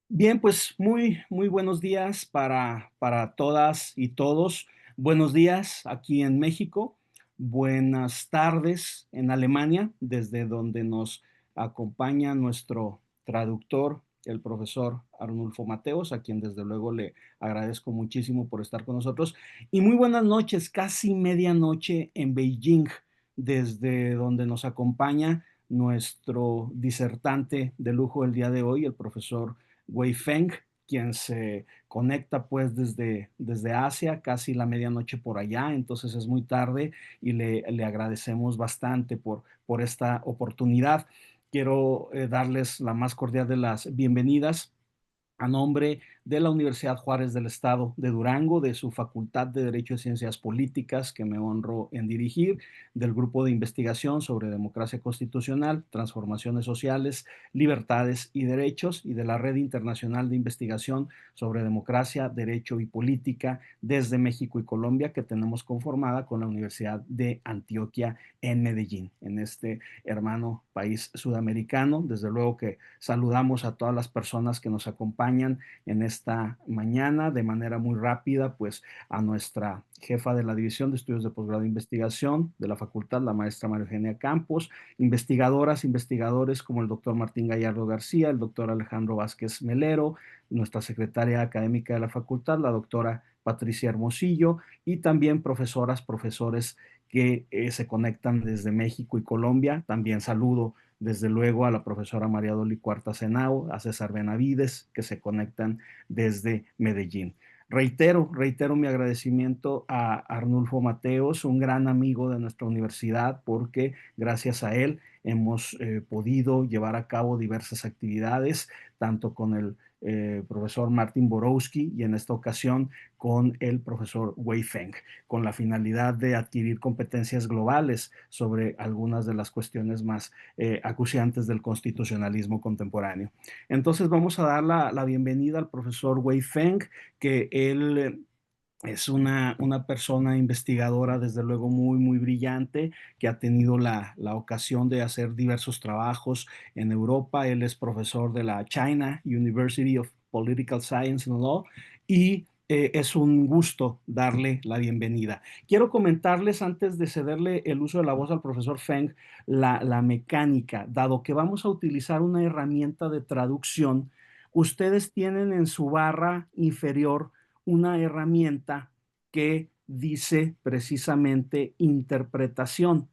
Bien, pues muy buenos días para todas y todos. Buenos días aquí en México. Buenas tardes en Alemania, desde donde nos acompaña nuestro traductor, el profesor Arnulfo Mateos, a quien desde luego le agradezco muchísimo por estar con nosotros. Y muy buenas noches, casi medianoche en Beijing, desde donde nos acompaña nuestro disertante de lujo el día de hoy, el profesor Wei Feng, quien se conecta pues desde Asia, casi la medianoche por allá, entonces es muy tarde y le agradecemos bastante por esta oportunidad. Quiero darles la más cordial de las bienvenidas a nombre de la Universidad Juárez del Estado de Durango, de su Facultad de Derecho y Ciencias Políticas, que me honro en dirigir, del Grupo de Investigación sobre Democracia Constitucional, Transformaciones Sociales, Libertades y Derechos, y de la Red Internacional de Investigación sobre Democracia, Derecho y Política desde México y Colombia, que tenemos conformada con la Universidad de Antioquia en Medellín, en este hermano país sudamericano. Desde luego que saludamos a todas las personas que nos acompañan en esta mañana de manera muy rápida, pues a nuestra jefa de la División de Estudios de Posgrado de Investigación de la facultad, la maestra María Eugenia Campos, investigadoras, investigadores como el doctor Martín Gallardo García, el doctor Alejandro Vázquez Melero, nuestra secretaria académica de la facultad, la doctora Patricia Hermosillo, y también profesoras, profesores que se conectan desde México y Colombia. También saludo desde luego a la profesora María Doli Cuarta Senao, a César Benavides, que se conectan desde Medellín. Reitero mi agradecimiento a Arnulfo Mateos, un gran amigo de nuestra universidad, porque gracias a él hemos podido llevar a cabo diversas actividades, tanto con el profesor Martin Borowski y en esta ocasión con el profesor Wei Feng, con la finalidad de adquirir competencias globales sobre algunas de las cuestiones más acuciantes del constitucionalismo contemporáneo. Entonces vamos a dar la bienvenida al profesor Wei Feng, que él es una persona investigadora, desde luego, muy brillante, que ha tenido la ocasión de hacer diversos trabajos en Europa. Él es profesor de la China University of Political Science and Law y es un gusto darle la bienvenida. Quiero comentarles, antes de cederle el uso de la voz al profesor Feng, la mecánica. Dado que vamos a utilizar una herramienta de traducción, ustedes tienen en su barra inferior una herramienta que dice precisamente interpretación.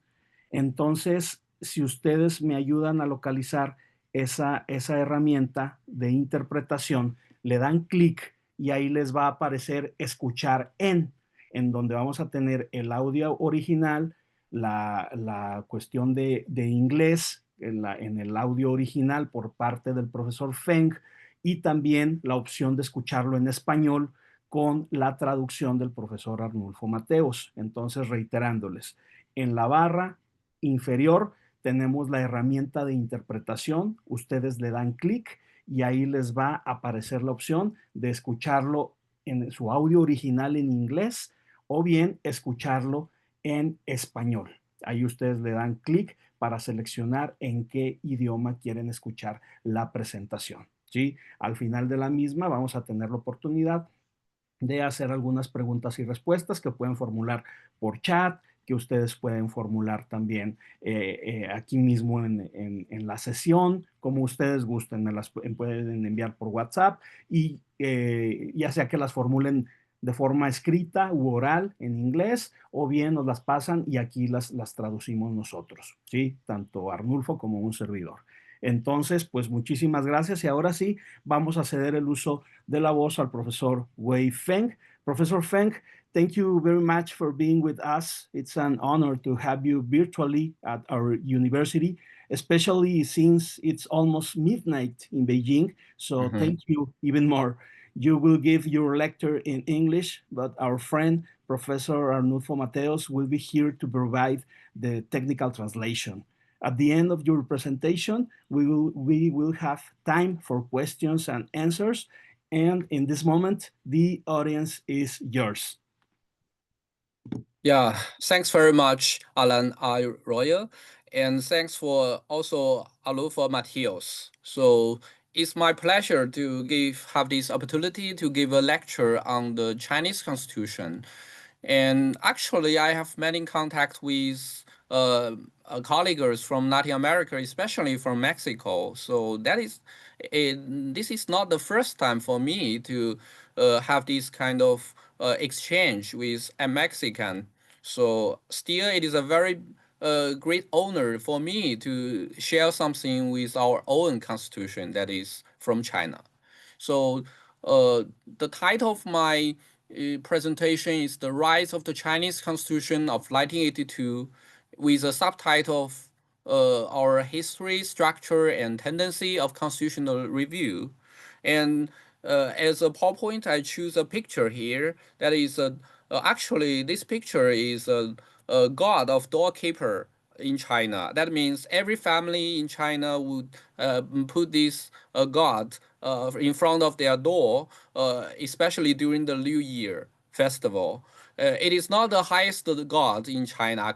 Entonces, si ustedes me ayudan a localizar esa herramienta de interpretación, le dan clic y ahí les va a aparecer escuchar en donde vamos a tener el audio original, la cuestión de inglés en el audio original por parte del profesor Feng, y también la opción de escucharlo en español con la traducción del profesor Arnulfo Mateos. Entonces, reiterándoles, en la barra inferior tenemos la herramienta de interpretación, ustedes le dan clic y ahí les va a aparecer la opción de escucharlo en su audio original en inglés o bien escucharlo en español. Ahí ustedes le dan clic para seleccionar en qué idioma quieren escuchar la presentación. ¿Sí? Al final de la misma vamos a tener la oportunidad de hacer algunas preguntas y respuestas que pueden formular por chat, que ustedes pueden formular también aquí mismo en la sesión, como ustedes gusten, me las pueden enviar por WhatsApp y ya sea que las formulen de forma escrita u oral en inglés, o bien nos las pasan y aquí las traducimos nosotros, ¿sí? Tanto Arnulfo como un servidor. Entonces, pues muchísimas gracias y ahora sí, vamos a ceder el uso de la voz al profesor Wei Feng. Professor Feng, thank you very much for being with us. It's an honor to have you virtually at our university, especially since it's almost midnight in Beijing. So Mhm. thank you even more. You will give your lecture in English, but our friend, Professor Arnulfo Mateos, will be here to provide the technical translation. At the end of your presentation, we will have time for questions and answers. And in this moment, the audience is yours. Yeah, thanks very much, Alan I. Royal, and thanks for also Alufo Matios. So It's my pleasure to have this opportunity to give a lecture on the Chinese Constitution. And actually, I have many contact with colleagues from Latin America, especially from Mexico. So this is not the first time for me to have this kind of exchange with a Mexican. So still, it is a very great honor for me to share something with our own constitution that is from China. So the title of my presentation is The Rise of the Chinese Constitution of 1982, with a subtitle of Our History, Structure, and Tendency of Constitutional Review. And as a PowerPoint, I choose a picture here that is actually this picture is a god of doorkeeper in China. That means every family in China would put this god in front of their door, especially during the New Year festival. It is not the highest god in China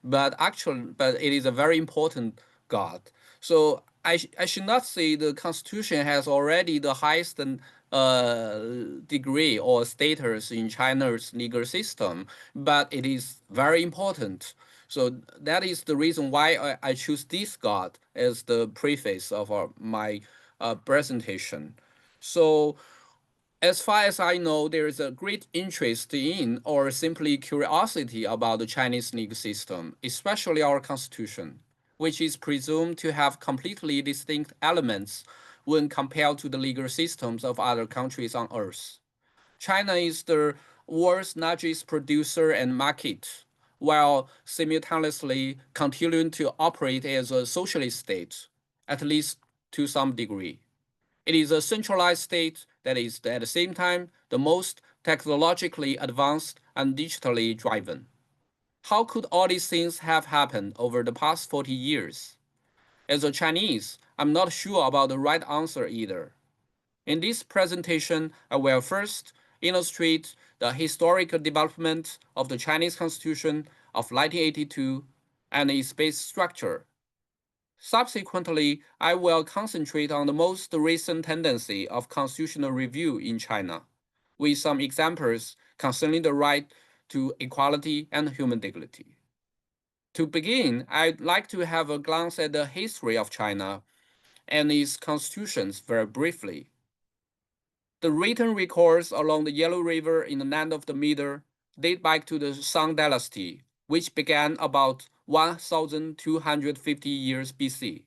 but it is a very important god. So I should not say the Constitution has already the highest degree or status in China's legal system, but it is very important. So that is the reason why I choose this god as the preface of my presentation. So as far as I know, there is a great interest in or simply curiosity about the Chinese legal system, especially our constitution, which is presumed to have completely distinct elements when compared to the legal systems of other countries on earth. China is the world's largest producer and market, while simultaneously continuing to operate as a socialist state, at least to some degree. It is a centralized state that is at the same time the most technologically advanced and digitally driven. How could all these things have happened over the past 40 years? As a Chinese, I'm not sure about the right answer either. In this presentation, I will first illustrate the historical development of the Chinese Constitution of 1982 and its base structure. Subsequently, I will concentrate on the most recent tendency of constitutional review in China, with some examples concerning the right to equality and human dignity. To begin, I'd like to have a glance at the history of China and its constitutions very briefly. The written records along the Yellow River in the land of the Middle date back to the Song Dynasty, which began about 1250 years BC.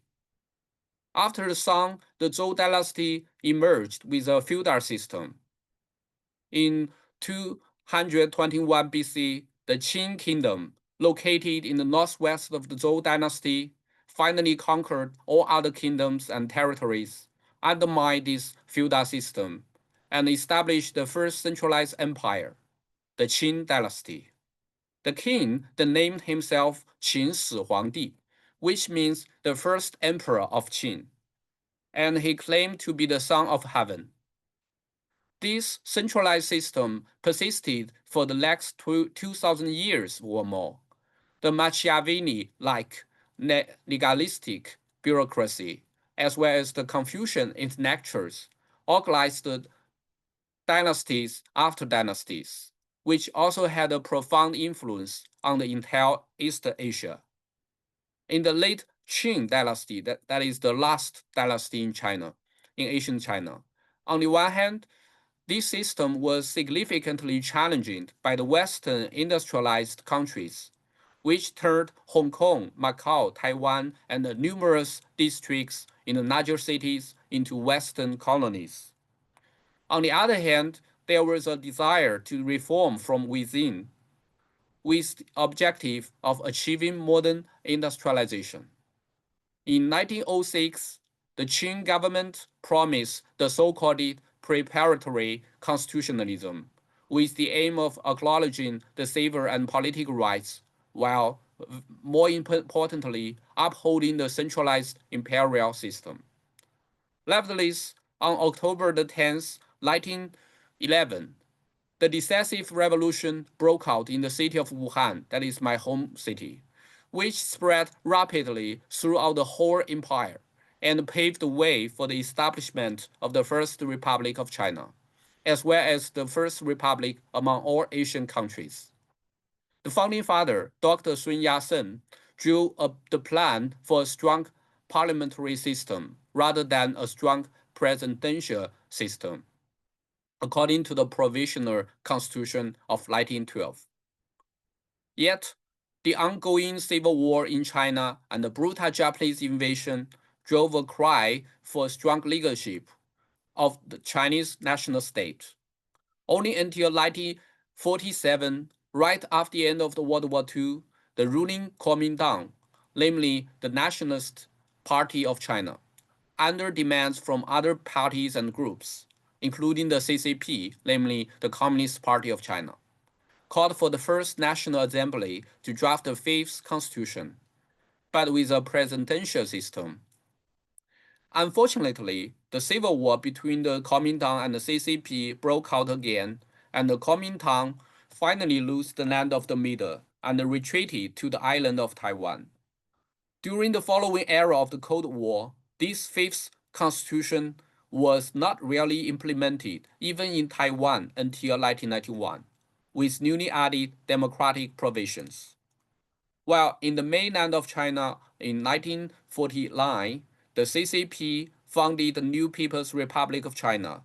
After the Song, the Zhou dynasty emerged with a feudal system. In 221 BC, the Qin kingdom, located in the northwest of the Zhou dynasty, finally conquered all other kingdoms and territories, undermined this feudal system, and established the first centralized empire, the Qin dynasty. The king then named himself Qin Shi Huangdi, which means the first emperor of Qin, and he claimed to be the son of heaven. This centralized system persisted for the next 2,000 years or more. The Machiavelli-like legalistic bureaucracy, as well as the Confucian intellectuals, organized the dynasties after dynasties, which also had a profound influence on the entire East Asia. In the late Qing dynasty, that is the last dynasty in China, in ancient China, on the one hand, this system was significantly challenged by the Western industrialized countries, which turned Hong Kong, Macau, Taiwan, and the numerous districts in the larger cities into Western colonies. On the other hand, there was a desire to reform from within, with the objective of achieving modern industrialization. In 1906, the Qing government promised the so-called preparatory constitutionalism, with the aim of acknowledging the civil and political rights, while more importantly, upholding the centralized imperial system. Nevertheless, on October the 10th, 1911, the decisive revolution broke out in the city of Wuhan, that is my home city, which spread rapidly throughout the whole empire and paved the way for the establishment of the First Republic of China, as well as the First Republic among all Asian countries. The founding father, Dr. Sun Yat-sen, drew up the plan for a strong parliamentary system rather than a strong presidential system, according to the Provisional Constitution of 1912. Yet, the ongoing civil war in China and the brutal Japanese invasion drove a cry for strong leadership of the Chinese national state. Only until 1947, right after the end of the World War II, the ruling Kuomintang, namely the Nationalist Party of China, under demands from other parties and groups, including the CCP, namely the Communist Party of China, called for the First National Assembly to draft the Fifth Constitution, but with a presidential system. Unfortunately, the civil war between the Kuomintang and the CCP broke out again, and the Kuomintang finally lost the land of the middle and retreated to the island of Taiwan. During the following era of the Cold War, this fifth constitution was not really implemented even in Taiwan until 1991, with newly added democratic provisions. While in the mainland of China in 1949, the CCP founded the New People's Republic of China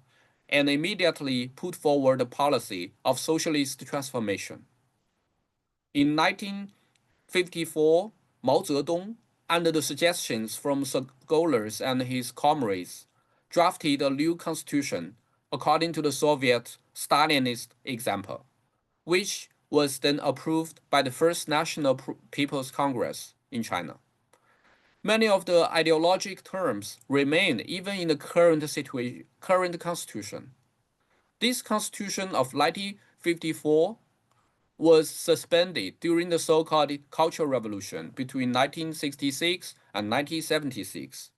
and immediately put forward the policy of socialist transformation. In 1954, Mao Zedong, under the suggestions from scholars and his comrades, drafted a new constitution according to the Soviet Stalinist example, which was then approved by the First National People's Congress in China. Many of the ideologic terms remain even in the current constitution. This constitution of 1954 was suspended during the so-called Cultural Revolution between 1966 and 1976,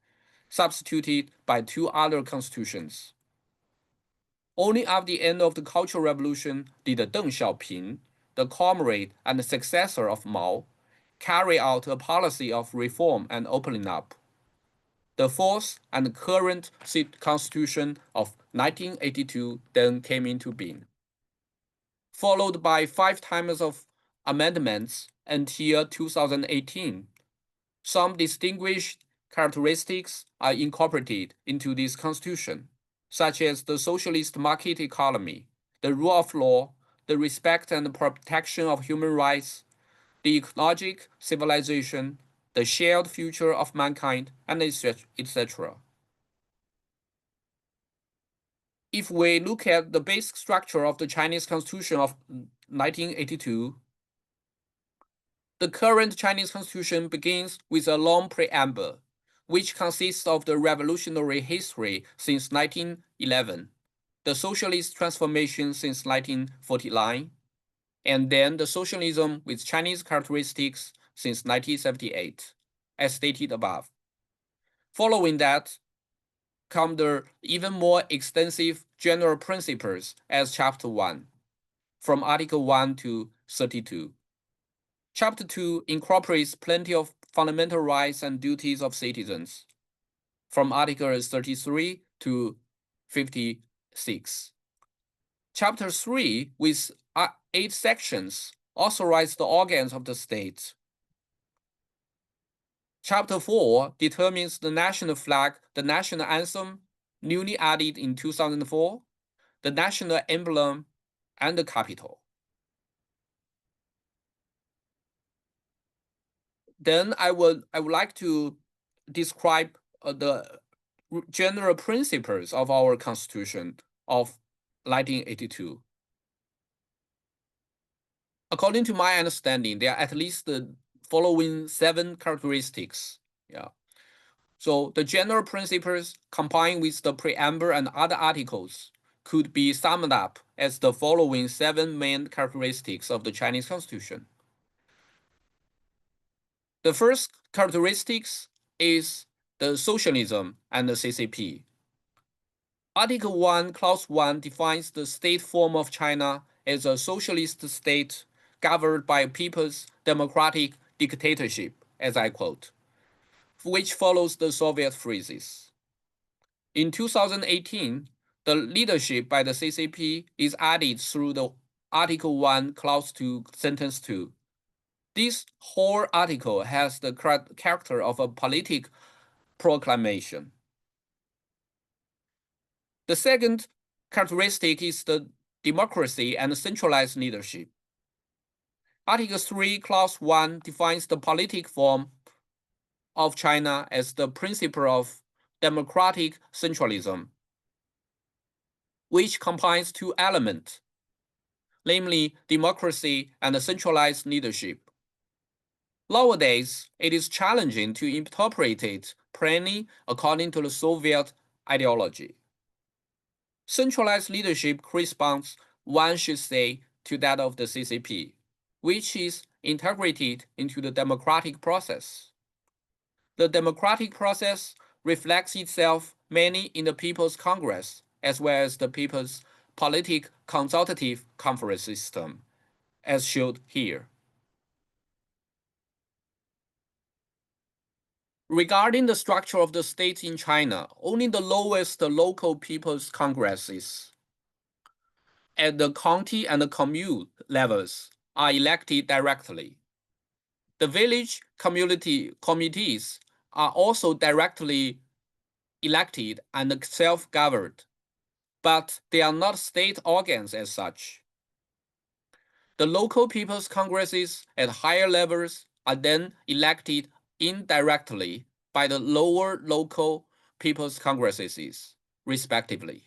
substituted by two other constitutions. Only after the end of the Cultural Revolution did Deng Xiaoping, the comrade and successor of Mao, carry out a policy of reform and opening up. The fourth and current Constitution of 1982 then came into being, followed by 5 times of amendments until 2018. Some distinguished characteristics are incorporated into this constitution, such as the socialist market economy, the rule of law, the respect and protection of human rights, the ecologic civilization, the shared future of mankind, and etc. If we look at the basic structure of the Chinese Constitution of 1982, the current Chinese Constitution begins with a long preamble, which consists of the revolutionary history since 1911, the socialist transformation since 1949, and then the socialism with Chinese characteristics since 1978, as stated above. Following that come the even more extensive general principles as Chapter 1, from Article 1 to 32. Chapter 2 incorporates plenty of fundamental rights and duties of citizens, from Articles 33 to 56. Chapter 3, with 8 sections, authorizes the organs of the state. Chapter 4 determines the national flag, the national anthem, newly added in 2004, the national emblem, and the capital. Then I would like to describe the general principles of our Constitution of 1982. According to my understanding, there are at least the following 7 characteristics. So the general principles combined with the preamble and other articles could be summed up as the following 7 main characteristics of the Chinese Constitution. The first characteristics is the socialism and the CCP. Article 1, Clause 1 defines the state form of China as a socialist state governed by people's democratic dictatorship, as I quote. which follows the Soviet freezes. In 2018, the leadership by the CCP is added through the Article 1, Clause 2, Sentence 2. This whole article has the character of a politic proclamation. The second characteristic is the democracy and centralized leadership. Article 3, Clause 1 defines the politic form of China as the principle of democratic centralism, which combines two elements, namely democracy and centralized leadership. Nowadays, it is challenging to interpret it plainly according to the Soviet ideology. Centralized leadership corresponds, one should say, to that of the CCP, which is integrated into the democratic process. The democratic process reflects itself mainly in the People's Congress, as well as the People's Politic Consultative Conference system, as shown here. Regarding the structure of the states in China, only the lowest local People's Congresses at the county and the commune levels are elected directly. The village community committees are also directly elected and self-governed, but they are not state organs as such. The local people's congresses at higher levels are then elected indirectly by the lower local people's congresses, respectively.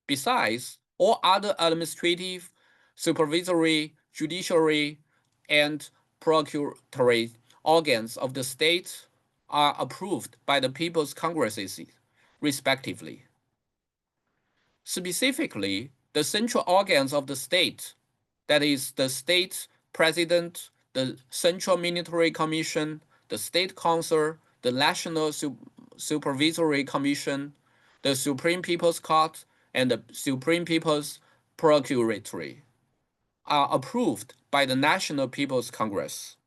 Besides, all other administrative, supervisory, judiciary, and procuratory organs of the state are approved by the people's congresses, respectively. Specifically, the central organs of the state, that is, the state president, the Central Military Commission, the State Council, the National Supervisory Commission, the Supreme People's Court, and the Supreme People's Procurator, are approved by the National People's Congress.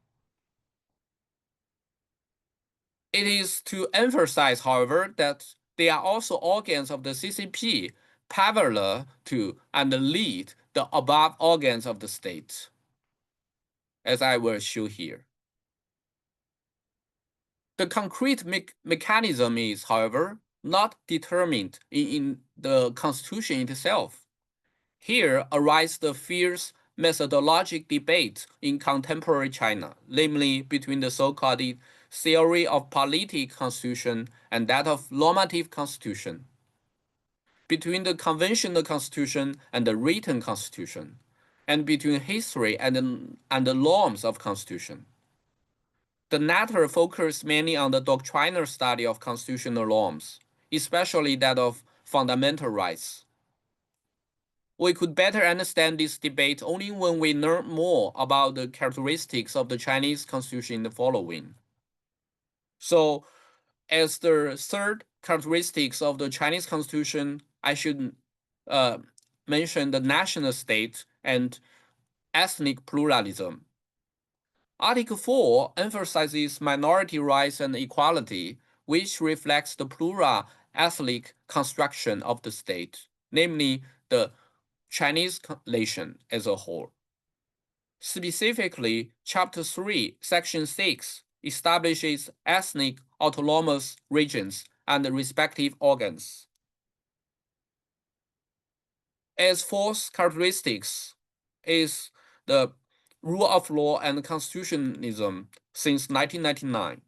It is to emphasize, however, that they are also organs of the CCP, parallel to and lead the above organs of the state, as I will show here. The concrete mechanism is, however, not determined in the Constitution itself. Here arises the fierce methodologic debate in contemporary China, namely between the so-called theory of politic constitution and that of normative constitution, between the conventional constitution and the written constitution, and between history and the norms of constitution. The latter focuses mainly on the doctrinal study of constitutional norms, especially that of fundamental rights. We could better understand this debate only when we learn more about the characteristics of the Chinese Constitution in the following. So, as the third characteristics of the Chinese Constitution, I should mention the national state and ethnic pluralism. Article 4 emphasizes minority rights and equality, which reflects the plural ethnic construction of the state, namely the Chinese nation as a whole. Specifically, Chapter 3, Section 6 establishes ethnic autonomous regions and respective organs. As fourth characteristics is the rule of law and constitutionalism since 1999.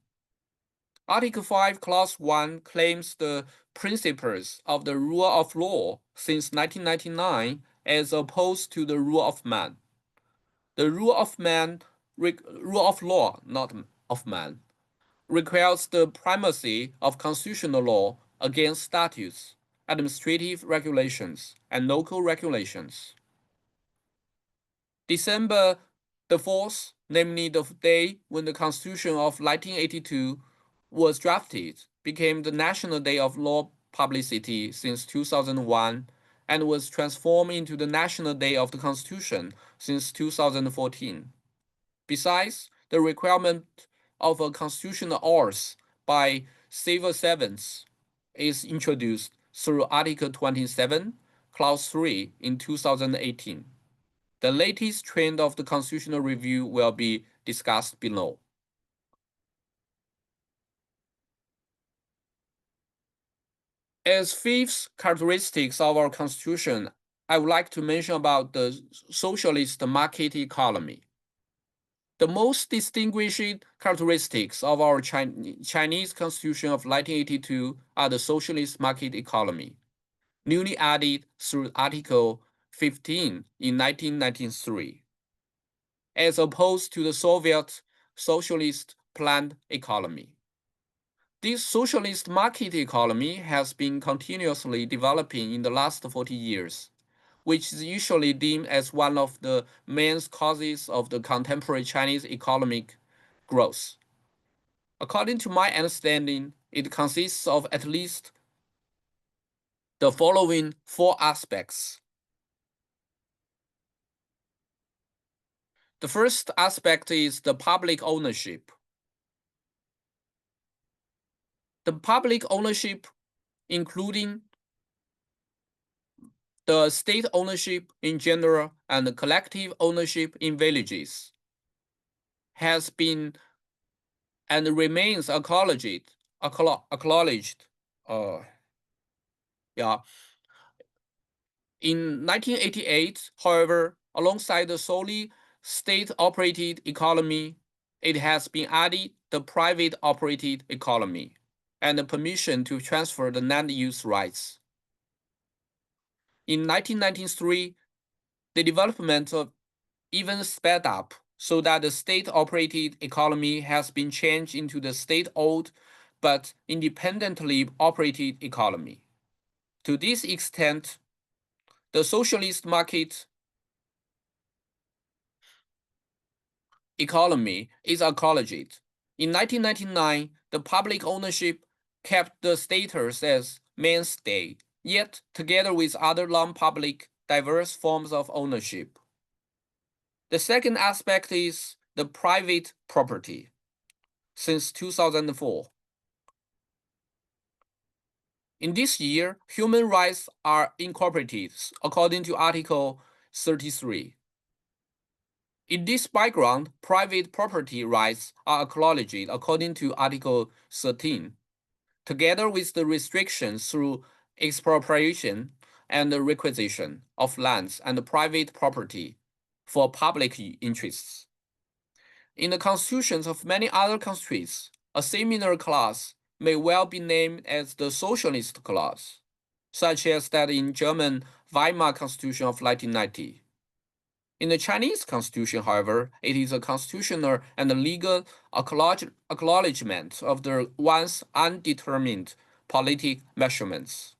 Article 5, Clause 1 claims the principles of the rule of law since 1999 as opposed to the rule of man. The rule of law, not of man, requires the primacy of constitutional law against statutes, administrative regulations, and local regulations. December the 4th, namely the day when the Constitution of 1982 was drafted, became the National Day of Law Publicity since 2001 and was transformed into the National Day of the Constitution since 2014. Besides, the requirement of a constitutional oath by civil servants is introduced through Article 27, Clause 3 in 2018. The latest trend of the constitutional review will be discussed below. As fifth characteristics of our Constitution, I would like to mention about the socialist market economy. The most distinguishing characteristics of our Chinese Constitution of 1982 are the socialist market economy, newly added through Article 15 in 1993, as opposed to the Soviet socialist planned economy. This socialist market economy has been continuously developing in the last 40 years, which is usually deemed as one of the main causes of the contemporary Chinese economic growth. According to my understanding, it consists of at least the following four aspects. The first aspect is the public ownership. The public ownership, including the state ownership in general and the collective ownership in villages, has been and remains acknowledged. In 1988, however, alongside the solely state-operated economy, it has been added the private-operated economy and the permission to transfer the land use rights. In 1993, the development of even sped up so that the state-operated economy has been changed into the state-owned but independently operated economy. To this extent, the socialist market economy is acknowledged. In 1999, the public ownership kept the status as mainstay, yet together with other non-public diverse forms of ownership. The second aspect is the private property. Since 2004, in this year, human rights are incorporated according to Article 33. In this background, private property rights are acknowledged according to Article 13, together with the restrictions through expropriation and the requisition of lands and private property for public interests. In the constitutions of many other countries, a similar clause may well be named as the socialist clause, such as that in German Weimar Constitution of 1990. In the Chinese Constitution, however, it is a constitutional and legal acknowledgement of the once undetermined politic measurements.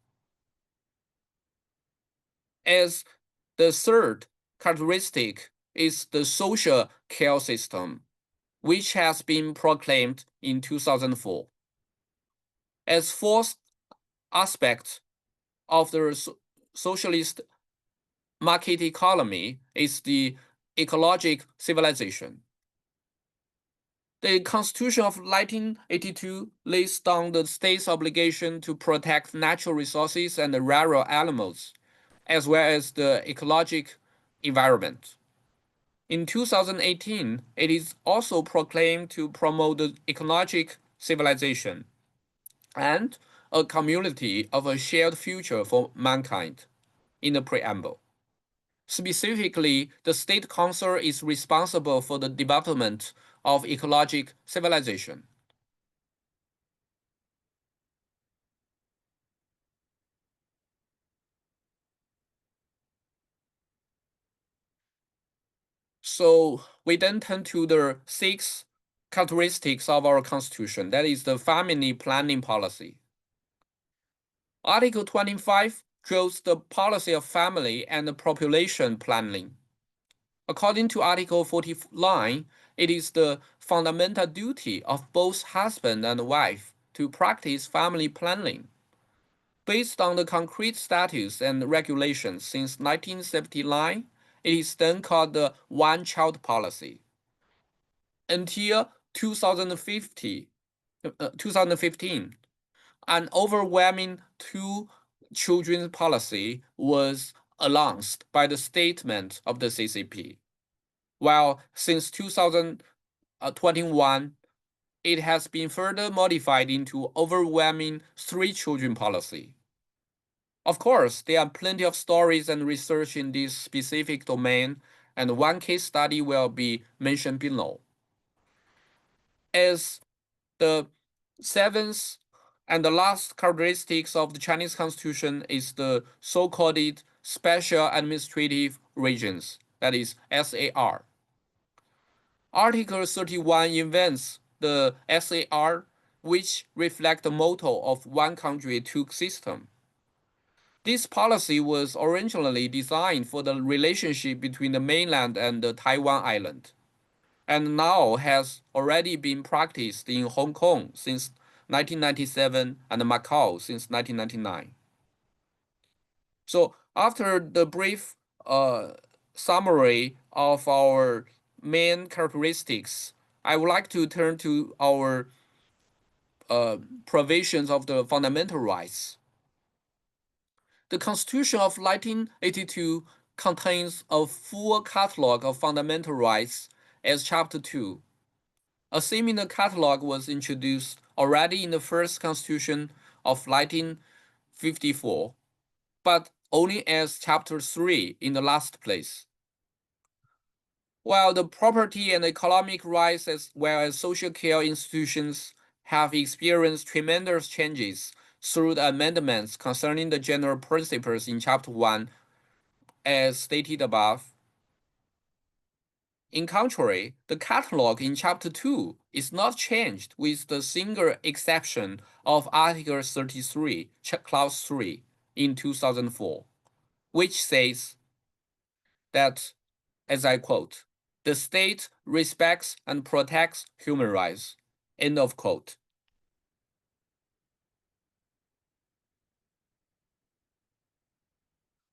As the third characteristic is the social care system, which has been proclaimed in 2004. As fourth aspect of the socialist market economy is the ecologic civilization. The Constitution of 1982 lays down the state's obligation to protect natural resources and the rare animals, as well as the ecologic environment. In 2018, it is also proclaimed to promote the ecologic civilization and a community of a shared future for mankind in the preamble. Specifically, the State Council is responsible for the development of ecologic civilization. So we then turn to the sixth characteristics of our Constitution, that is the family planning policy. Article 25 draws the policy of family and population planning. According to Article 49, it is the fundamental duty of both husband and wife to practice family planning. Based on the concrete statutes and regulations since 1979, it is then called the one-child policy. Until 2050, 2015, an overwhelming two-children policy was announced by the statement of the CCP, while since 2021, it has been further modified into overwhelming three-children policy. Of course, there are plenty of stories and research in this specific domain, and one case study will be mentioned below. As the seventh and the last characteristics of the Chinese Constitution is the so-called Special Administrative Regions, that is SAR. Article 31 invents the SAR, which reflects the motto of one country, two system. This policy was originally designed for the relationship between the mainland and the Taiwan island, and now has already been practiced in Hong Kong since 1997 and Macau since 1999. So after the brief summary of our main characteristics, I would like to turn to our provisions of the fundamental rights. The Constitution of 1982 contains a full catalog of fundamental rights as Chapter 2. A similar catalog was introduced already in the first Constitution of 1954, but only as Chapter 3 in the last place. While the property and economic rights as well as social care institutions have experienced tremendous changes through the amendments concerning the general principles in Chapter 1, as stated above. In contrary, the catalog in Chapter 2 is not changed with the single exception of Article 33, Clause 3 in 2004, which says that, as I quote, "The state respects and protects human rights." End of quote.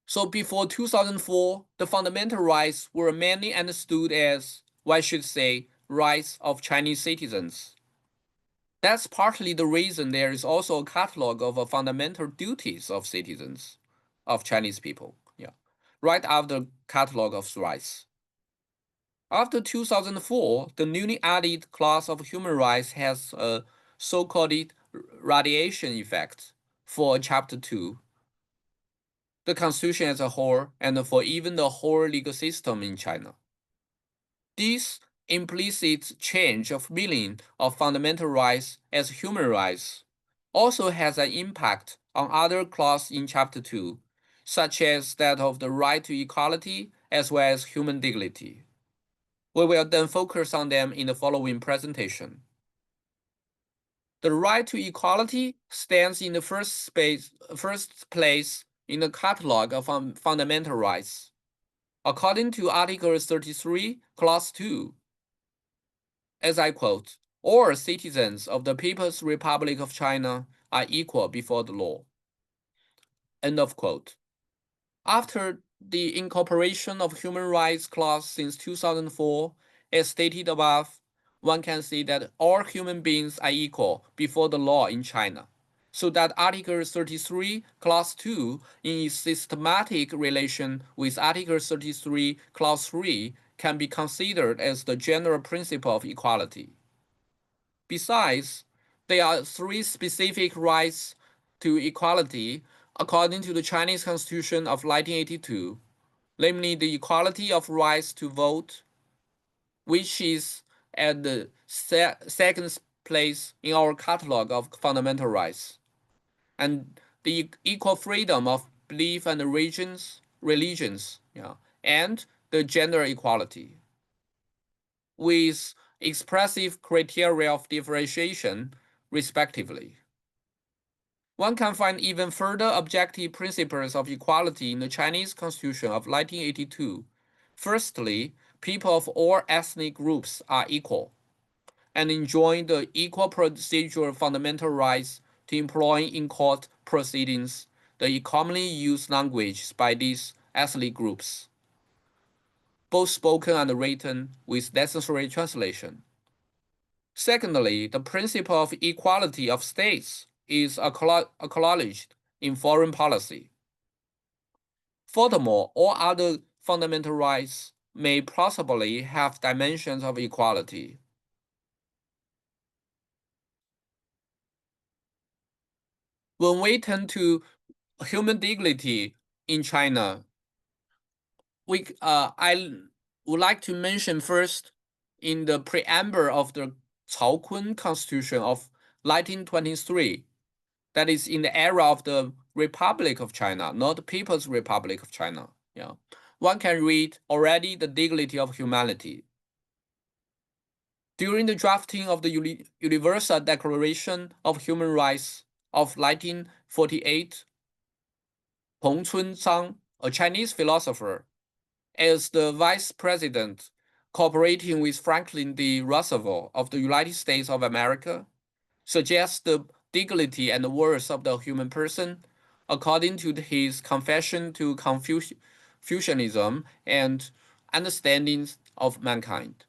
So before 2004, the fundamental rights were mainly understood as, one should say, rights of Chinese citizens. That's partly the reason there is also a catalog of fundamental duties of citizens, of Chinese people, right after the catalog of rights. After 2004, the newly added class of human rights has a so-called radiation effect for Chapter 2, the Constitution as a whole, and for even the whole legal system in China. This implicit change of meaning of fundamental rights as human rights also has an impact on other clauses in Chapter 2, such as that of the right to equality as well as human dignity. We will then focus on them in the following presentation. The right to equality stands in the first place in the catalog of fundamental rights. According to Article 33, Clause 2, as I quote, "All citizens of the People's Republic of China are equal before the law." End of quote. After the incorporation of human rights clause since 2004, as stated above, one can see that all human beings are equal before the law in China, so that Article 33, Clause 2, in its systematic relation with Article 33, Clause 3, can be considered as the general principle of equality. Besides, there are three specific rights to equality according to the Chinese Constitution of 1982, namely the equality of rights to vote, which is at the second place in our catalog of fundamental rights, and the equal freedom of belief and religions, and the gender equality, with expressive criteria of differentiation, respectively. One can find even further objective principles of equality in the Chinese Constitution of 1982. Firstly, people of all ethnic groups are equal and enjoy the equal procedural fundamental rights to employ in court proceedings the commonly used language by these ethnic groups, both spoken and written with necessary translation. Secondly, the principle of equality of states is acknowledged in foreign policy. Furthermore, all other fundamental rights may possibly have dimensions of equality. When we turn to human dignity in China, I would like to mention first in the preamble of the Cao Kun Constitution of 1923, that is in the era of the Republic of China, not the People's Republic of China. Yeah, one can read already the dignity of humanity. During the drafting of the Universal Declaration of Human Rights of 1948, Hong Chun-zhang, a Chinese philosopher, as the vice president, cooperating with Franklin D. Roosevelt of the United States of America, suggests the dignity and worth of the human person according to his confession to Confucianism and understandings of mankind.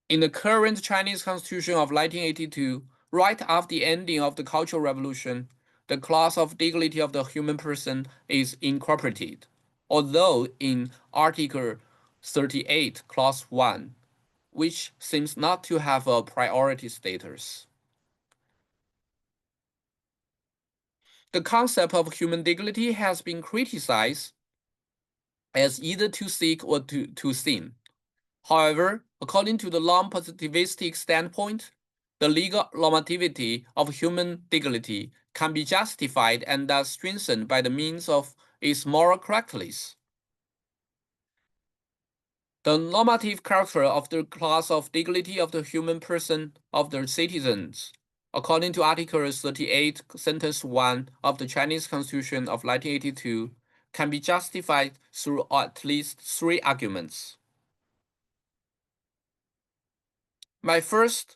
In the current Chinese Constitution of 1982, right after the ending of the Cultural Revolution, the clause of dignity of the human person is incorporated, although in Article 38, Clause 1, which seems not to have a priority status. The concept of human dignity has been criticized as either too sick or too thin. However, according to the non-positivistic standpoint, the legal normativity of human dignity can be justified and thus strengthened by the means of its moral correctness. The normative character of the class of dignity of the human person of the citizens, according to Article 38, Sentence 1 of the Chinese Constitution of 1982, can be justified through at least three arguments. My first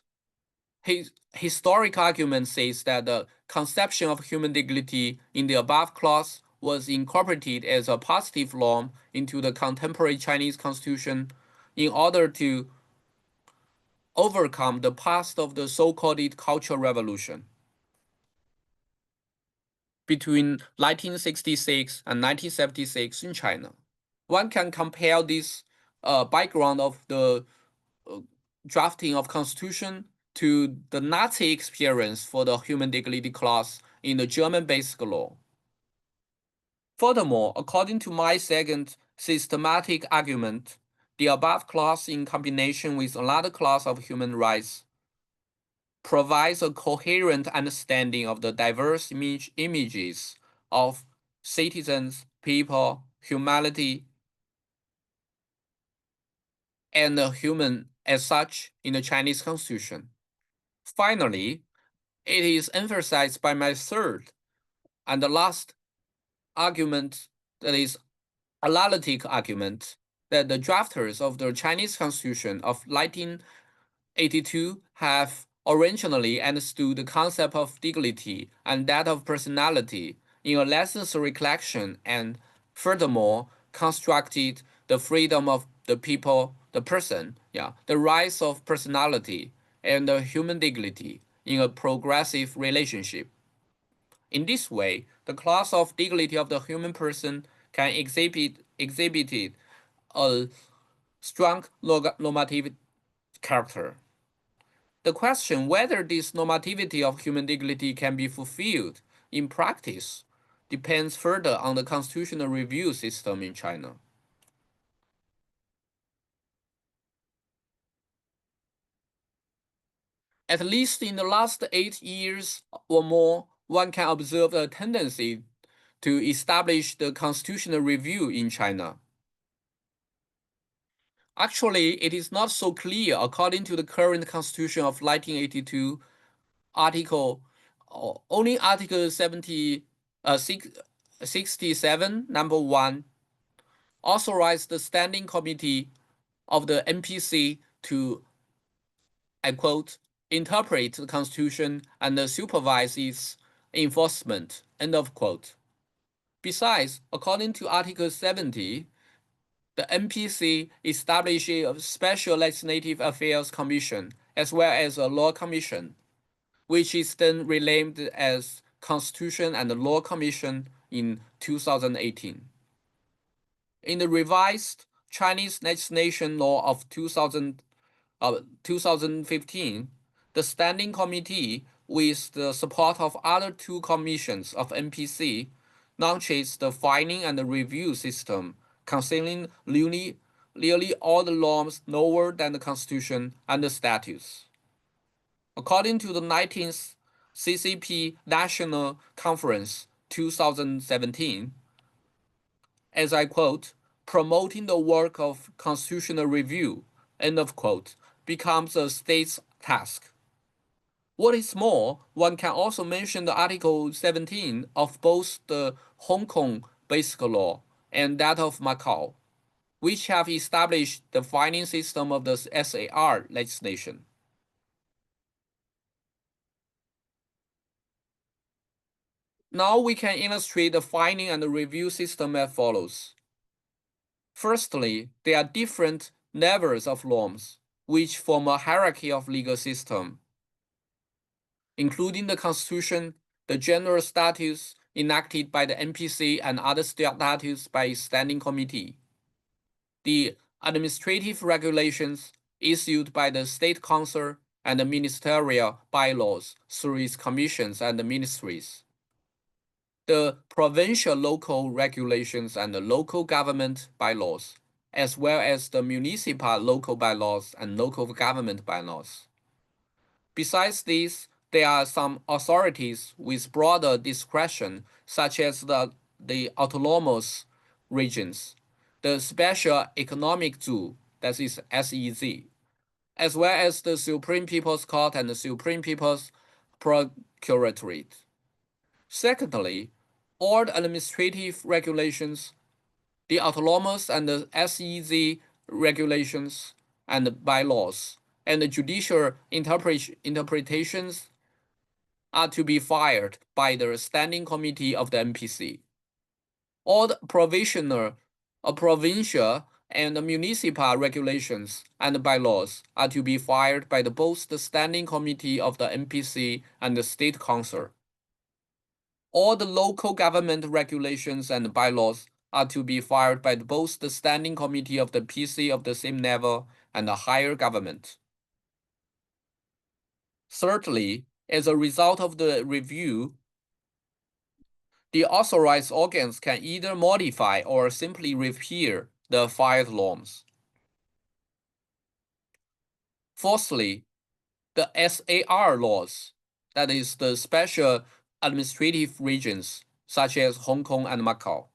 historic argument says that the conception of human dignity in the above clause was incorporated as a positive norm into the contemporary Chinese Constitution in order to overcome the past of the so-called Cultural Revolution. Between 1966 and 1976 in China, one can compare this background of the drafting of Constitution to the Nazi experience for the human dignity clause in the German Basic Law. Furthermore, according to my second systematic argument, the above clause in combination with another clause of human rights provides a coherent understanding of the diverse images of citizens, people, humanity, and the human as such in the Chinese Constitution. Finally, it is emphasized by my third and the last argument, that is analytic argument, that the drafters of the Chinese Constitution of 1982 have originally understood the concept of dignity and that of personality in a necessary collection, and furthermore constructed the freedom of the people, the person, the rights of personality and the human dignity in a progressive relationship. In this way, the clause of dignity of the human person can exhibit a strong normative character. The question whether this normativity of human dignity can be fulfilled in practice depends further on the constitutional review system in China. At least in the last 8 years or more, one can observe a tendency to establish the constitutional review in China. Actually, it is not so clear according to the current Constitution of 1982 only Article 67, number 1, authorized the Standing Committee of the NPC to, I quote, interpret the Constitution and supervise its enforcement, end of quote. Besides, according to Article 70, the NPC established a Special Legislative Affairs Commission as well as a law commission, which is then renamed as Constitution and Law Commission in 2018. In the revised Chinese legislation law of 2015, the Standing Committee, with the support of other two commissions of NPC, launches the finding and the review system concerning nearly all the laws lower than the Constitution and the statutes. According to the 19th CCP National Conference 2017, as I quote, promoting the work of constitutional review, end of quote, becomes a state's task. What is more, one can also mention the Article 17 of both the Hong Kong Basic Law and that of Macau, which have established the finding system of the SAR legislation. Now we can illustrate the finding and the review system as follows. Firstly, there are different levels of norms, which form a hierarchy of legal system, including the Constitution, the general statutes enacted by the NPC and other statutes by its standing committee, the administrative regulations issued by the State Council, and the ministerial bylaws through its commissions and the ministries, the provincial local regulations and the local government bylaws, as well as the municipal local bylaws and local government bylaws. Besides these, there are some authorities with broader discretion, such as the autonomous regions, the Special Economic Zone, that is SEZ, as well as the Supreme People's Court and the Supreme People's Procuratorate. Secondly, all the administrative regulations, the autonomous and the SEZ regulations and bylaws, and the judicial interpretations are to be filed by the Standing Committee of the NPC. All the provincial and the municipal regulations and bylaws are to be filed by both the Standing Committee of the NPC and the State Council. All the local government regulations and bylaws are to be filed by both the Standing Committee of the PC of the same level and the higher government. Thirdly, as a result of the review, the authorized organs can either modify or simply repeal the filed norms. Fourthly, the SAR laws, that is the special administrative regions, such as Hong Kong and Macau.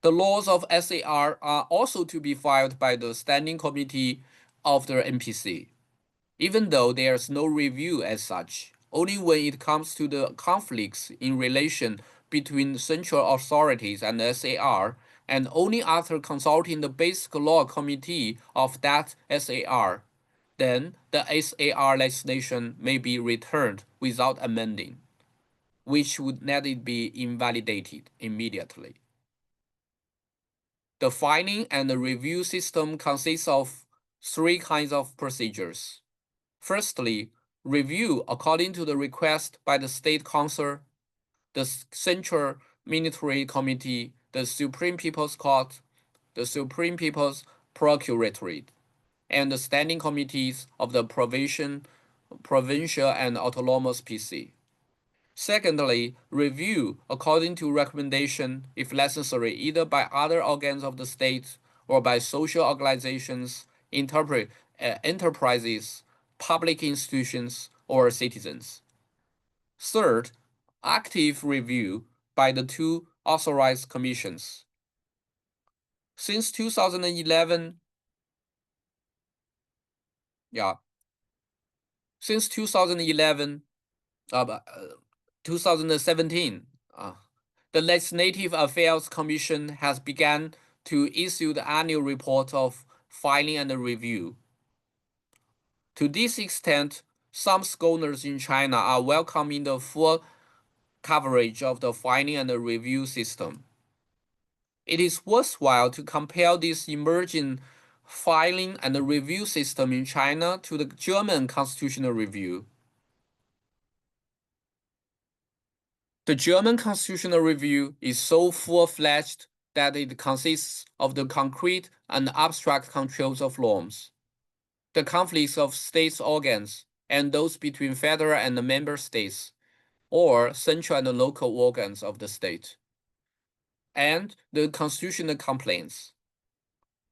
The laws of SAR are also to be filed by the Standing Committee of the NPC, even though there is no review as such, only when it comes to the conflicts in relation between central authorities and SAR, and only after consulting the Basic Law Committee of that SAR, then the SAR legislation may be returned without amending, which would let it be invalidated immediately. The finding and the review system consists of three kinds of procedures. Firstly, review according to the request by the State Council, the Central Military Committee, the Supreme People's Court, the Supreme People's Procuratorate, and the standing committees of the provincial and autonomous PC. Secondly, review according to recommendation, if necessary, either by other organs of the state or by social organizations, enterprises, public institutions, or citizens. Third, active review by the two authorized commissions. Since 2011, since 2011, 2017, the Legislative Affairs Commission has begun to issue the annual report of filing and review. To this extent, some scholars in China are welcoming the full coverage of the filing and review system. It is worthwhile to compare this emerging filing and review system in China to the German Constitutional Review. The German Constitutional Review is so full-fledged that it consists of the concrete and abstract controls of norms, the conflicts of states' organs, and those between federal and the member states, or central and local organs of the state, and the constitutional complaints.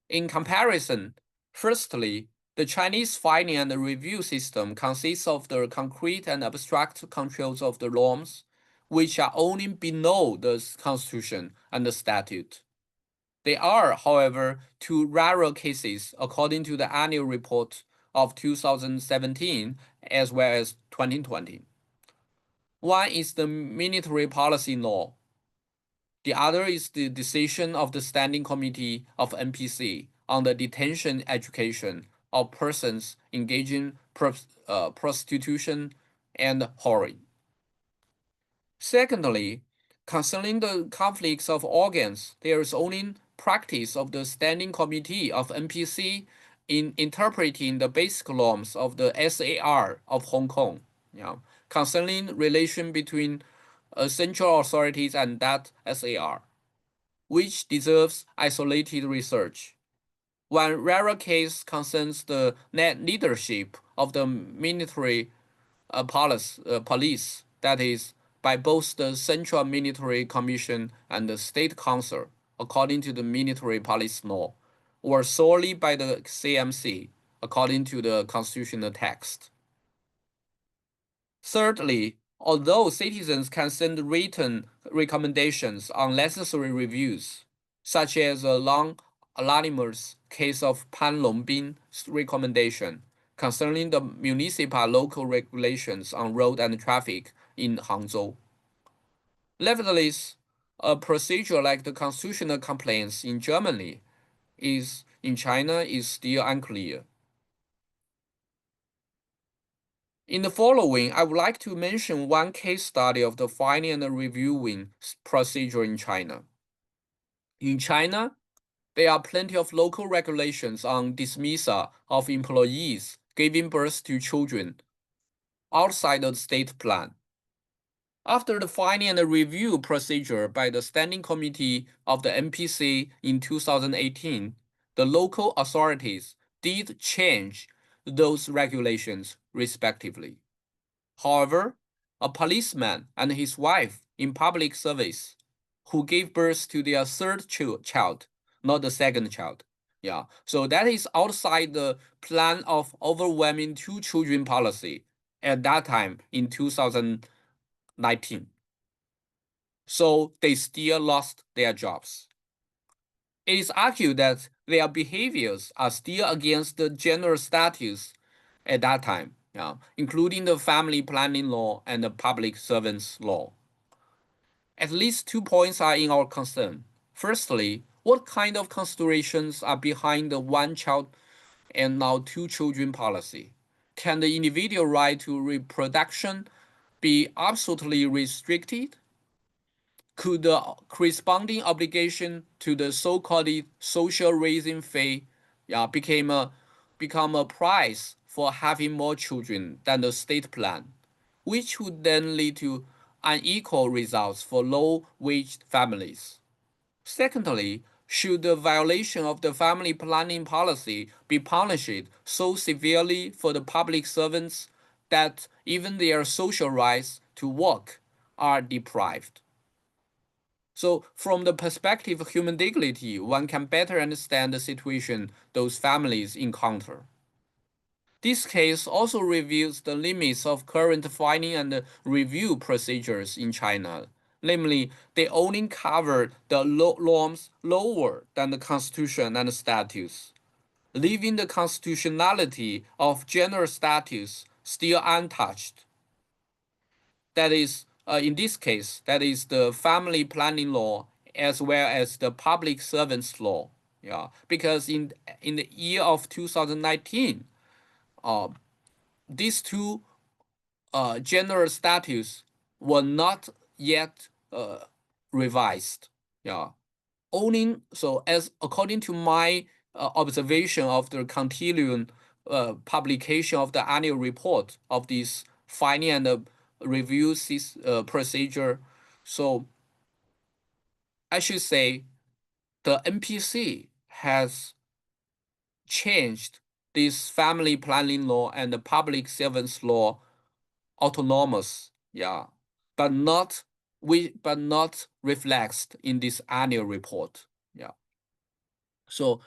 In comparison, firstly, the Chinese filing and review system consists of the concrete and abstract controls of the norms, which are only below the Constitution and the statute. There are, however, two rarer cases according to the annual report of 2017 as well as 2020. One is the military policy law. The other is the decision of the Standing Committee of NPC on the detention education of persons engaging prostitution and whoring. Secondly, concerning the conflicts of organs, there is only practice of the Standing Committee of NPC in interpreting the basic norms of the SAR of Hong Kong, concerning relation between central authorities and that SAR, which deserves isolated research. One rare case concerns the net leadership of the military police, that is, by both the Central Military Commission and the State Council, according to the military police law, or solely by the CMC, according to the constitutional text. Thirdly, although citizens can send written recommendations on necessary reviews, such as a long anonymous case of Pan Longbin's recommendation concerning the municipal local regulations on road and traffic in Hangzhou. Nevertheless, a procedure like the constitutional complaints in Germany in China is still unclear. In the following, I would like to mention one case study of the filing and reviewing procedure in China. In China, there are plenty of local regulations on dismissal of employees giving birth to children outside the state plan. After the filing and review procedure by the Standing Committee of the NPC in 2018, the local authorities did change those regulations respectively. However, a policeman and his wife in public service who gave birth to their third child, not the second child. So that is outside the plan of overwhelming two children policy at that time in 2019. So they still lost their jobs. It is argued that their behaviors are still against the general statutes at that time, including the family planning law and the public servants law. At least 2 points are in our concern. Firstly, what kind of considerations are behind the one child and now two children policy? Can the individual right to reproduction be absolutely restricted? Could the corresponding obligation to the so-called social raising fee become a price for having more children than the state plan, which would then lead to unequal results for low-wage families? Secondly, should the violation of the family planning policy be punished so severely for the public servants that even their social rights to work are deprived? So, from the perspective of human dignity, one can better understand the situation those families encounter. This case also reveals the limits of current filing and review procedures in China. Namely, they only cover the norms lower than the Constitution and the statutes, leaving the constitutionality of general statutes still untouched. That is, in this case, that is the family planning law as well as the public servants law. Because in the year of 2019, these two general statutes were not yet revised. Only so, as according to my observation of the continuing publication of the annual report of this finding and review procedure. So I should say the NPC has changed this family planning law and the public servants law autonomous, yeah, but not reflected in this annual report, yeah. So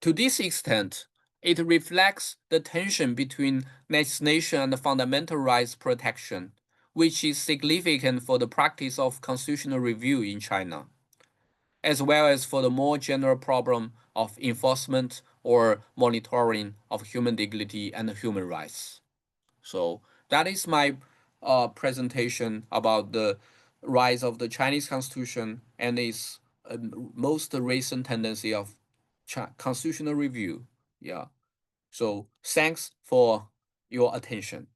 to this extent, it reflects the tension between legislation and fundamental rights protection, which is significant for the practice of constitutional review in China, as well as for the more general problem of enforcement or monitoring of human dignity and human rights. So that is my presentation about the rise of the Chinese Constitution and its most recent tendency of constitutional review. Yeah. So thanks for your attention.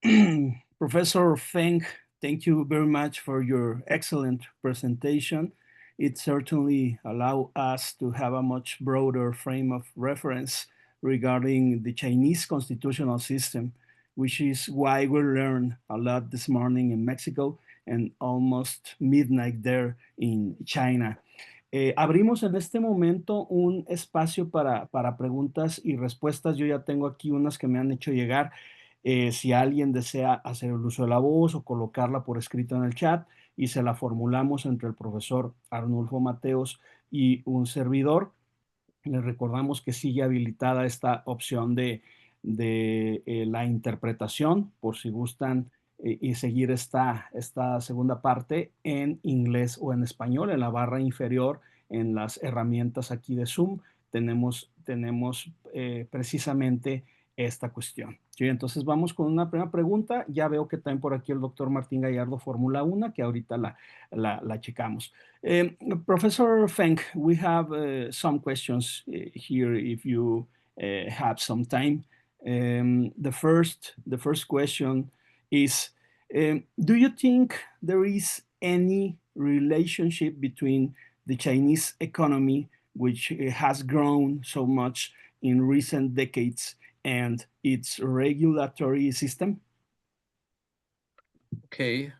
Yeah. Professor Feng, thank you very much for your excellent presentation. It certainly allowed us to have a much broader frame of reference regarding the Chinese constitutional system, which is why we learned a lot this morning in Mexico and almost midnight there in China. Abrimos en este momento un espacio para preguntas y respuestas. Yo ya tengo aquí unas que me han hecho llegar. Si alguien desea hacer el uso de la voz o colocarla por escrito en el chat y se la formulamos entre el profesor Arnulfo Mateos y un servidor. Les recordamos que sigue habilitada esta opción de la interpretación, por si gustan y seguir esta segunda parte en inglés o en español. En la barra inferior, en las herramientas aquí de Zoom, tenemos precisamente esta cuestión. Sí, entonces vamos con una primera pregunta. Ya veo que también por aquí el doctor Martín Gallardo formula una que ahorita la checamos. Professor Feng, we have some questions here if you have some time. The first question is, do you think there is any relationship between the Chinese economy, which has grown so much in recent decades, and its regulatory system? Okay.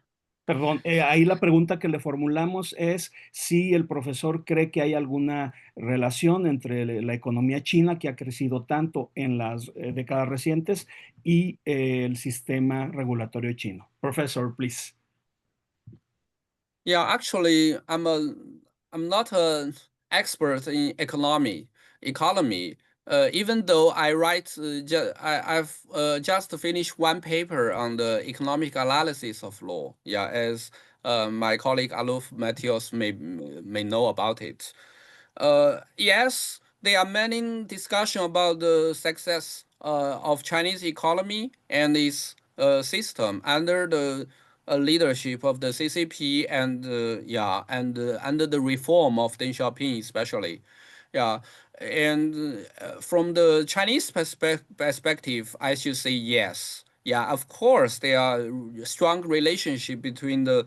Perdón, ahí la pregunta que le formulamos es si el profesor cree que hay alguna relación entre la economía china, que ha crecido tanto en las décadas recientes, y el sistema regulatorio chino. Professor, please. Yeah, actually, I'm not an expert in economy. Even though I write, I've just finished one paper on the economic analysis of law. Yeah, as my colleague Aluf Matthias may know about it. Yes, there are many discussion about the success of Chinese economy and its system under the leadership of the CCP and under the reform of Deng Xiaoping especially. Yeah, and from the Chinese perspective, I should say yes. Yeah, of course, there are strong relationship between the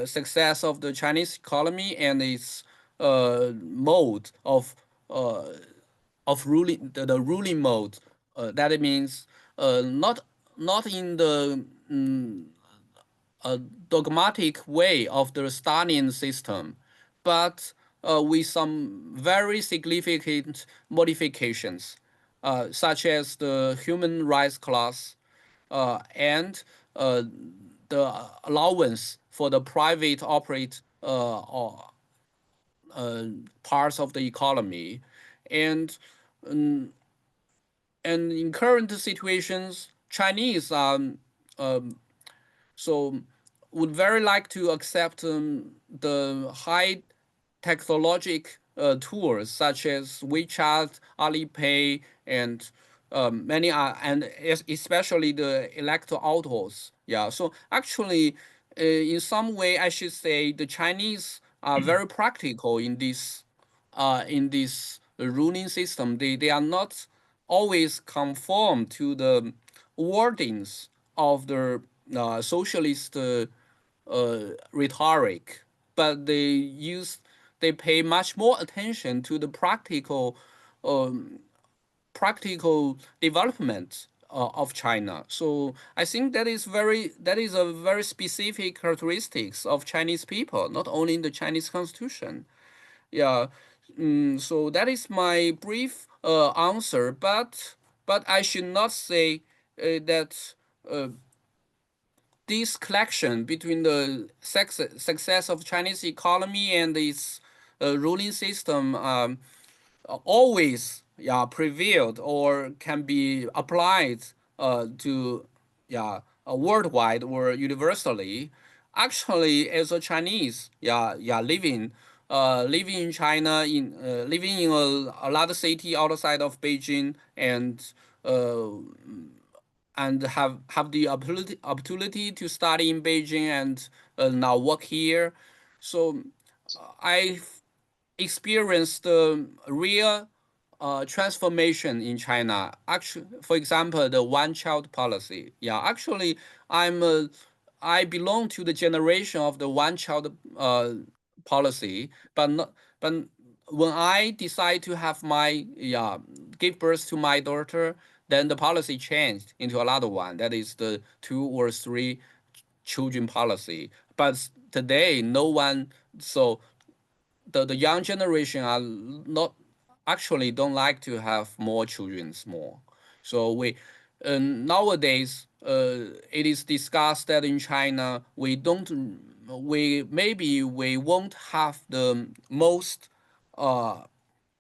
success of the Chinese economy and its mode uh, of ruling, the ruling mode. That means not in the a dogmatic way of the Stalin system, but with some very significant modifications, such as the human rights clause and the allowance for the private operate or parts of the economy, and um, and in current situations, Chinese so would very like to accept the high technologic tools such as WeChat, Alipay, and many are, and especially the electro autos. Yeah. So actually, in some way, I should say the Chinese are very practical in this ruling system. They are not always conform to the wordings of the socialist rhetoric, but they pay much more attention to the um, practical development of China. So I think that is a very specific characteristics of Chinese people, not only in the Chinese Constitution. Yeah. So that is my brief answer, but I should not say that uh, this collection between the success of Chinese economy and its ruling system always prevailed or can be applied to worldwide or universally. Actually, as a Chinese living in China, in living in a large city outside of Beijing, uh, and have the opportunity to study in Beijing and now work here. So I experienced the real transformation in China. Actually, for example, the one-child policy. Yeah, actually, I belong to the generation of the one-child policy, but not, but when I decide to have my give birth to my daughter, then the policy changed into another one. That is the two or three children policy. But today, no one. So the young generation are not actually don't like to have more childrens more. So nowadays it is discussed that in China we won't have the most uh,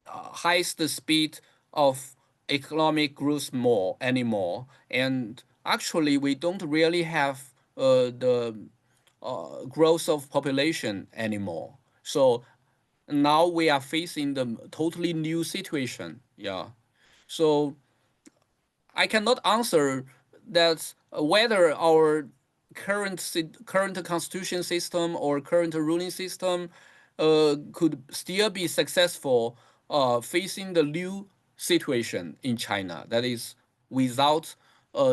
highest speed of economic growth more anymore, and actually we don't really have the growth of population anymore. So now we are facing the totally new situation. Yeah. So I cannot answer that whether our current constitution system or current ruling system could still be successful facing the new situation in China. That is without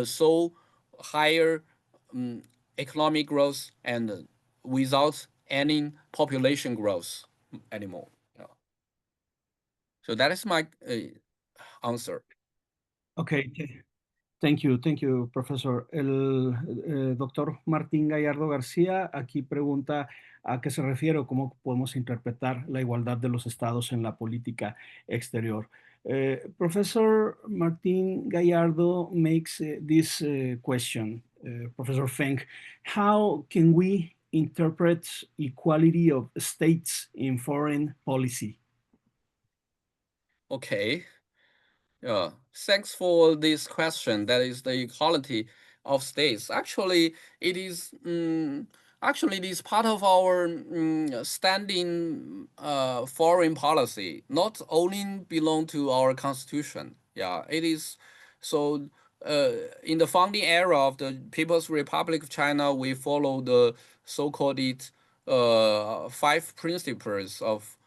so higher economic growth and without any population growth anymore. Yeah. So that is my answer. Okay, thank you, profesor. El doctor Martín Gallardo García aquí pregunta a qué se refiere o cómo podemos interpretar la igualdad de los estados en la política exterior. Professor Martin Gallardo makes this question, Professor Feng, how can we interpret equality of states in foreign policy? Okay. Yeah, thanks for this question. That is the equality of states. Actually it is part of our standing foreign policy. Not only belong to our constitution. Yeah, it is. So in the founding era of the People's Republic of China, we follow the so-called five principles of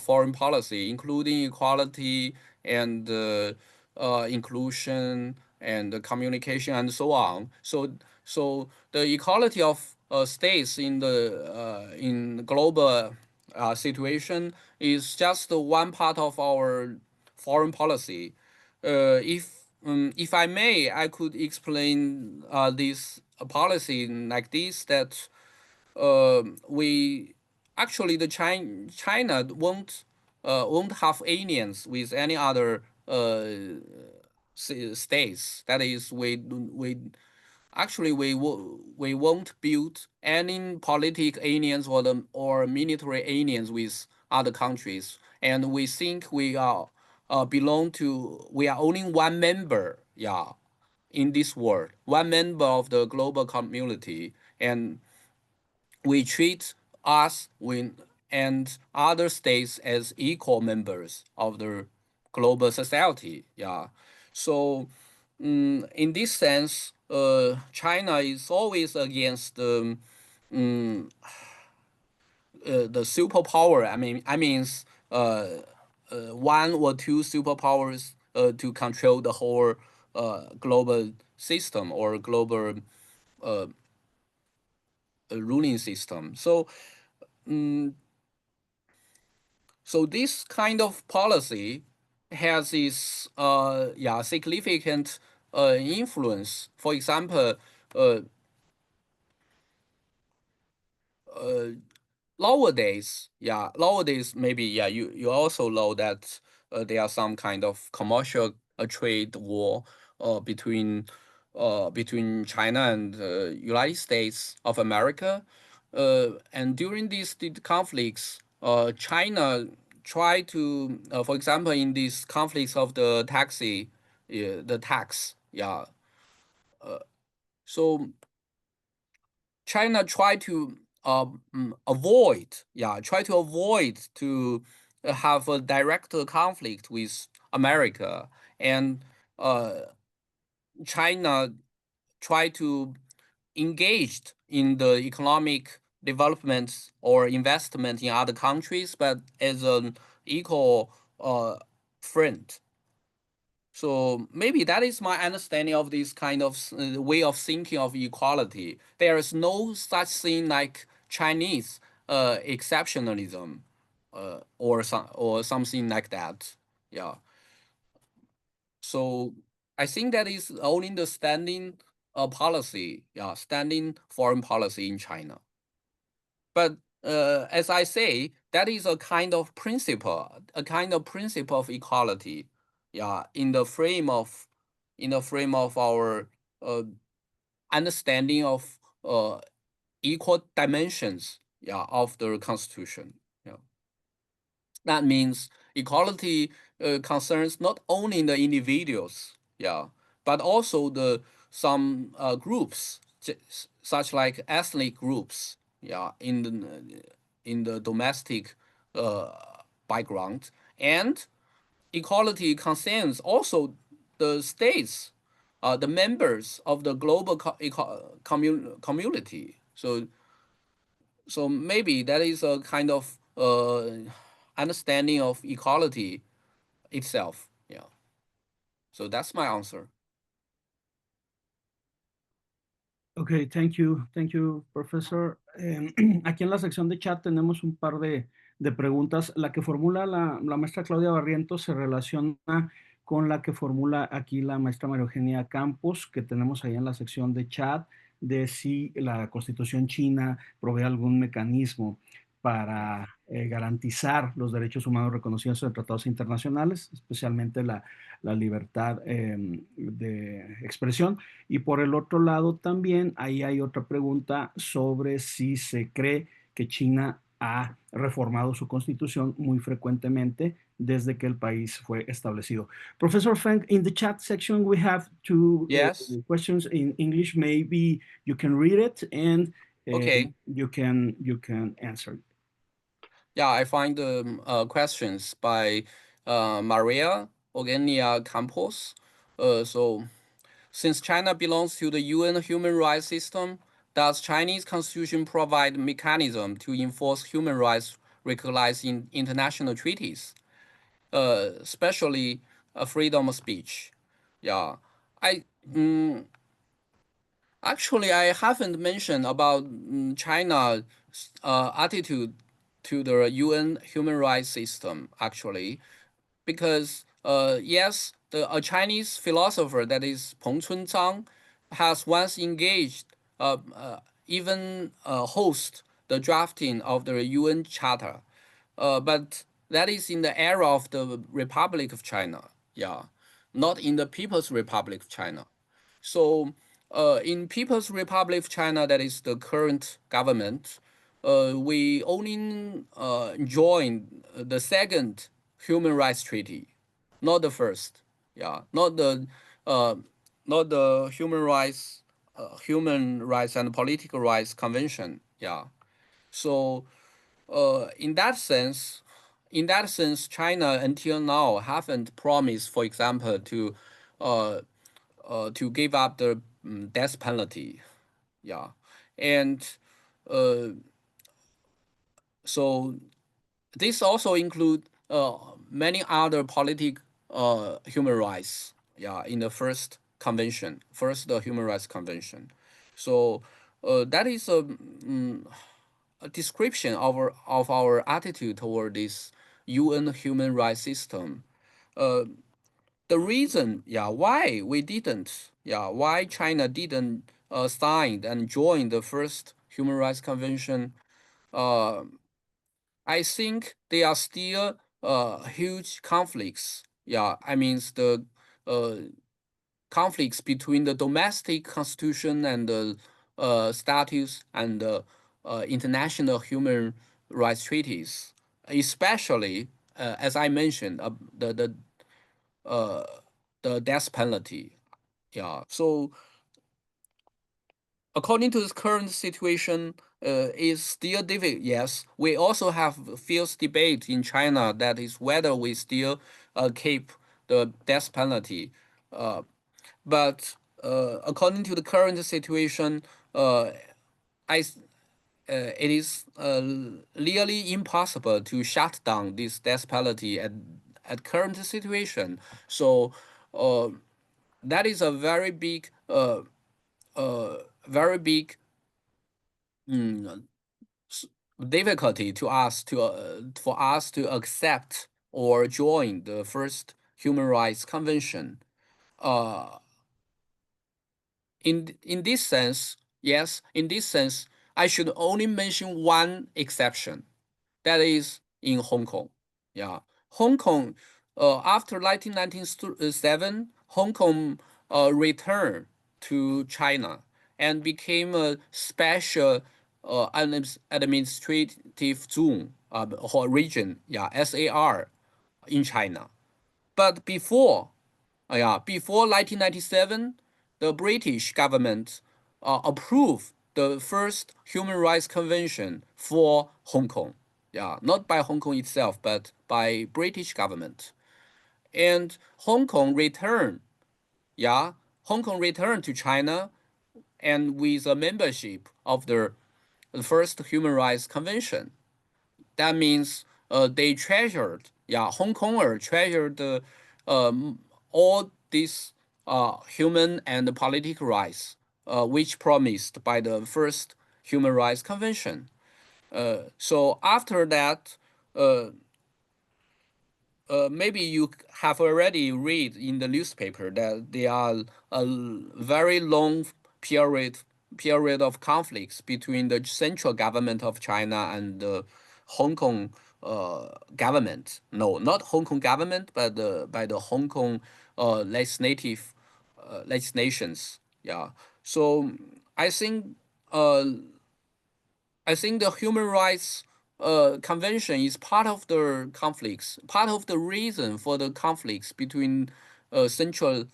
foreign policy, including equality and inclusion and communication and so on. So the equality of states in global situation is just one part of our foreign policy. If I may, I could explain this policy like this, that we actually the China won't have aliens with any other states. That is, we actually we won't build any political aliens or military aliens with other countries, and we think we are we are only one member, yeah, in this world, one member of the global community, and we treat us and other states as equal members of the global society. Yeah. So in this sense, China is always against the superpower. I mean, one or two superpowers to control the whole global system or global uh, ruling system. So So this kind of policy has its significant influence. For example, uh, uh, nowadays maybe you also know that there are some kind of commercial trade war between China and United States of America, and during these conflicts, China try to, for example, in these conflicts of the the tax, so China try to try to avoid to have a direct conflict with America, and uh, China try to engage in the economic development or investment in other countries, but as an equal friend. So maybe that is my understanding of this kind of way of thinking of equality. There is no such thing like Chinese exceptionalism, or something like that. Yeah. So I think that is only the standing policy. Yeah, standing foreign policy in China. But as I say, that is a kind of principle of equality. Yeah, in the frame of our uh, understanding of equal dimensions. Yeah, of the Constitution. Yeah, that means equality concerns not only the individuals. Yeah, but also the some groups, such like ethnic groups. Yeah, in the domestic uh, background, and equality concerns also the states, the members of the global community. So maybe that is a kind of understanding of equality itself. Yeah. So that's my answer. Ok, thank you, profesor. Aquí en la sección de chat tenemos un par de preguntas. La que formula la maestra Claudia Barrientos se relaciona con la que formula aquí la maestra María Eugenia Campos, que tenemos ahí en la sección de chat, de si la Constitución china provee algún mecanismo para garantizar los derechos humanos reconocidos en tratados internacionales, especialmente la libertad de expresión. Y por el otro lado también, ahí hay otra pregunta sobre si se cree que China ha reformado su constitución muy frecuentemente desde que el país fue establecido. Professor Feng, in the chat section we have two Yes. questions in English. Maybe you can read it and Okay. you can answer. Yeah, I find the questions by Maria Eugenia Campos. So, since China belongs to the UN human rights system, does Chinese constitution provide mechanism to enforce human rights recognized in international treaties, especially freedom of speech? Yeah, I mm, actually I haven't mentioned about China's attitude to the UN human rights system actually, because yes, a Chinese philosopher that is Peng Chunzang has once engaged, even host the drafting of the UN Charter, but that is in the era of the Republic of China, yeah, not in the People's Republic of China. So, in People's Republic of China, that is the current government, we only joined the second human rights treaty, not the first. Yeah, uh, not the human rights and political rights convention. Yeah. So, in that sense, China until now haven't promised, for example, uh, to give up the death penalty. Yeah, and uh, so this also include many other human rights. Yeah, in the first convention, first the human rights convention. So that is a description of our attitude toward this UN human rights system. Uh, the reason, why we didn't, why China didn't sign and join the first human rights convention, uh, I think there are still huge conflicts. I mean the uh, conflicts between the domestic constitution and the statutes and the international human rights treaties, especially as I mentioned, uh, the death penalty. So according to this current situation, is still difficult. Yes, we also have fierce debate in China that is whether we still keep the death penalty. Uh, but according to the current situation, uh, I it is really impossible to shut down this death penalty at current situation. So uh, that is a very big mm, difficulty to us to for us to accept or join the first human rights convention. Uh, in this sense, yes, in this sense, I should only mention one exception. That is in Hong Kong. Yeah, Hong Kong. After 1997, Hong Kong returned to China and became a special administrative zone or region. Yeah, SAR in China. But before 1997, the British government approved the first Human Rights Convention for Hong Kong. Not by Hong Kong itself, but by British government. And Hong Kong returned. Hong Kong returned to China and with a membership of the first Human Rights Convention. That means they treasured, Hong Kongers treasured all these human and political rights, which promised by the first Human Rights Convention. So after that, uh, maybe you have already read in the newspaper that there are a very long period period of conflicts between the central government of China and the Hong Kong government. No, not Hong Kong government, but by the Hong Kong legislative legislations. So I think uh, I think the human rights convention is part of the conflicts, part of the reason for the conflicts between central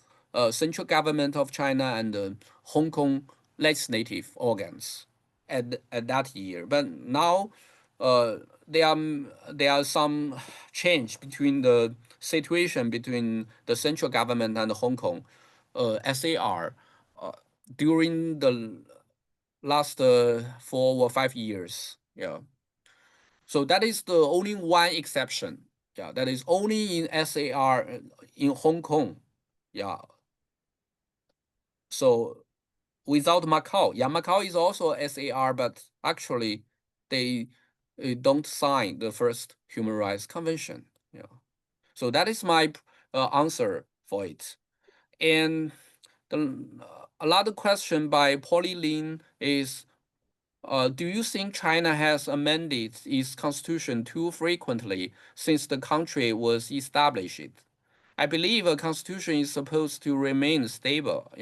government of China and the Hong Kong legislative organs at that year. But now uh, there are some change between the situation between the central government and Hong Kong SAR during the last 4 or 5 years. So that is the only one exception. That is only in SAR in Hong Kong. Yeah. So without Macau, Macau is also SAR, but actually they don't sign the first Human Rights Convention. So that is my answer for it. And another question by Polly Lin is, do you think China has amended its constitution too frequently since the country was established? I believe a constitution is supposed to remain stable.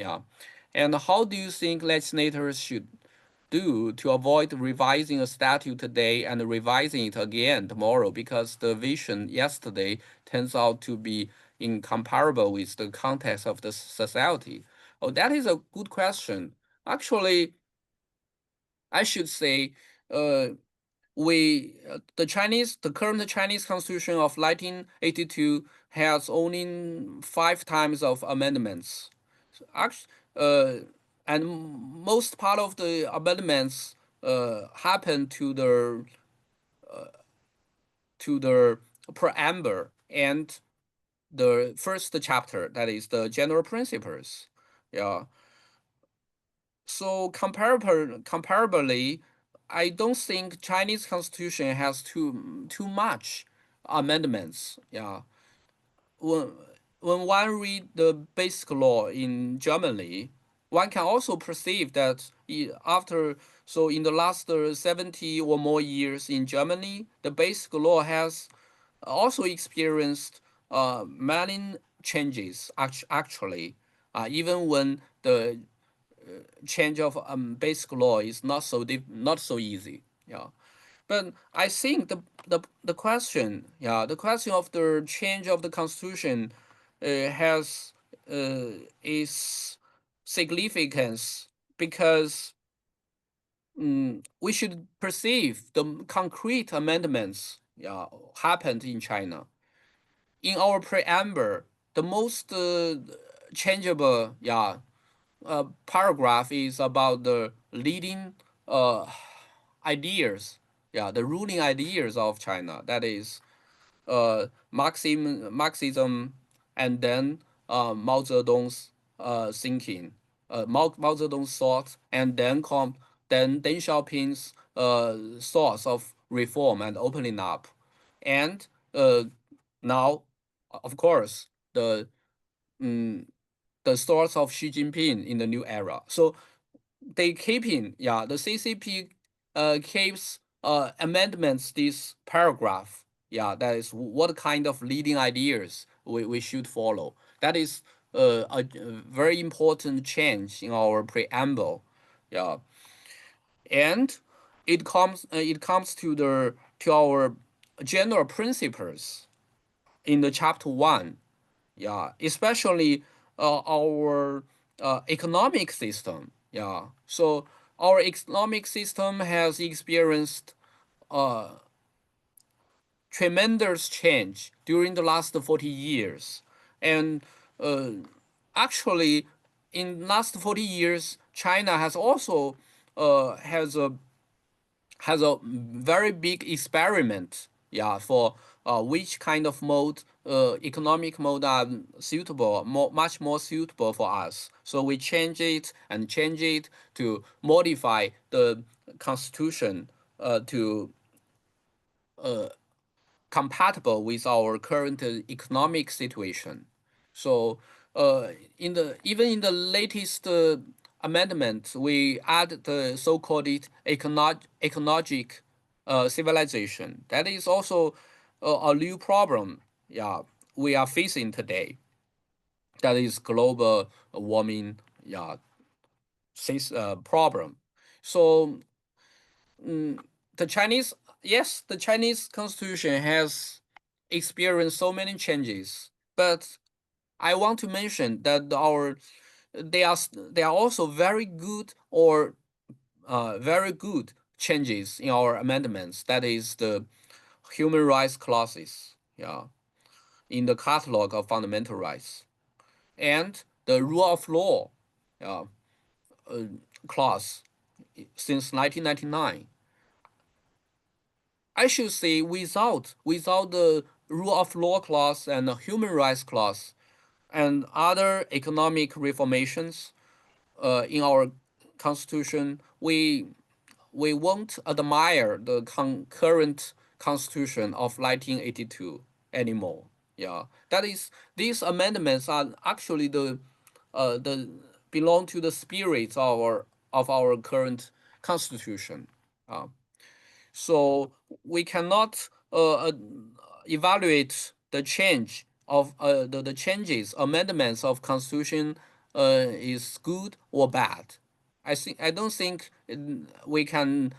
And how do you think legislators should do to avoid revising a statute today and revising it again tomorrow because the vision yesterday turns out to be incomparable with the context of the society? Oh, that is a good question. Actually, I should say, uh, the current Chinese Constitution of 1982 has only 5 times of amendments. Actually, and most part of the amendments happen to the preamble and the first chapter, that is the general principles. Yeah. So comparably, I don't think Chinese constitution has too much amendments. Yeah, when when one read the basic law in Germany, one can also perceive that after so in the last 70 or more years in Germany, the basic law has also experienced many changes. Actually, even when the change of basic law is not so easy. Yeah. But I think the question, yeah, the question of the change of the constitution has is significance because we should perceive the concrete amendments, yeah, happened in China. In our preamble, the most changeable, yeah, paragraph is about the leading uh, ideas, yeah, the ruling ideas of China. That is Marxism, and then Mao Zedong's thinking, Mao Zedong's thoughts, and then Deng Xiaoping's thoughts of reform and opening up, and now, of course, mm, the thoughts of Xi Jinping in the new era. So they keeping, yeah, the CCP keeps amendments this paragraph. Yeah, that is what kind of leading ideas we should follow. That is a very important change in our preamble. Yeah, and it comes to our general principles in the chapter one. Yeah, especially our economic system. Yeah, so our economic system has experienced uh, tremendous change during the last 40 years, and uh, actually in last 40 years China has also has a very big experiment, yeah, for which kind of mode, economic mode are suitable, much more suitable for us. So we change it to modify the constitution to compatible with our current economic situation. So, in the even in the latest amendment, we add the so-called ecologic civilization. That is also a new problem. Yeah, we are facing today. That is global warming. Yeah, problem. So the Chinese, yes, the Chinese constitution has experienced so many changes, but I want to mention that they are also very good or very good changes in our amendments. That is the human rights clauses, yeah, in the catalog of fundamental rights, and the rule of law, yeah, clause since 1999. I should say without the rule of law clause and the human rights clause and other economic reformations in our constitution, we won't admire the current constitution of 1982 anymore. Yeah, that is, these amendments are actually the belong to the spirit of our current constitution. Uh, so we cannot evaluate the change of the changes amendments of constitution is good or bad. I don't think we can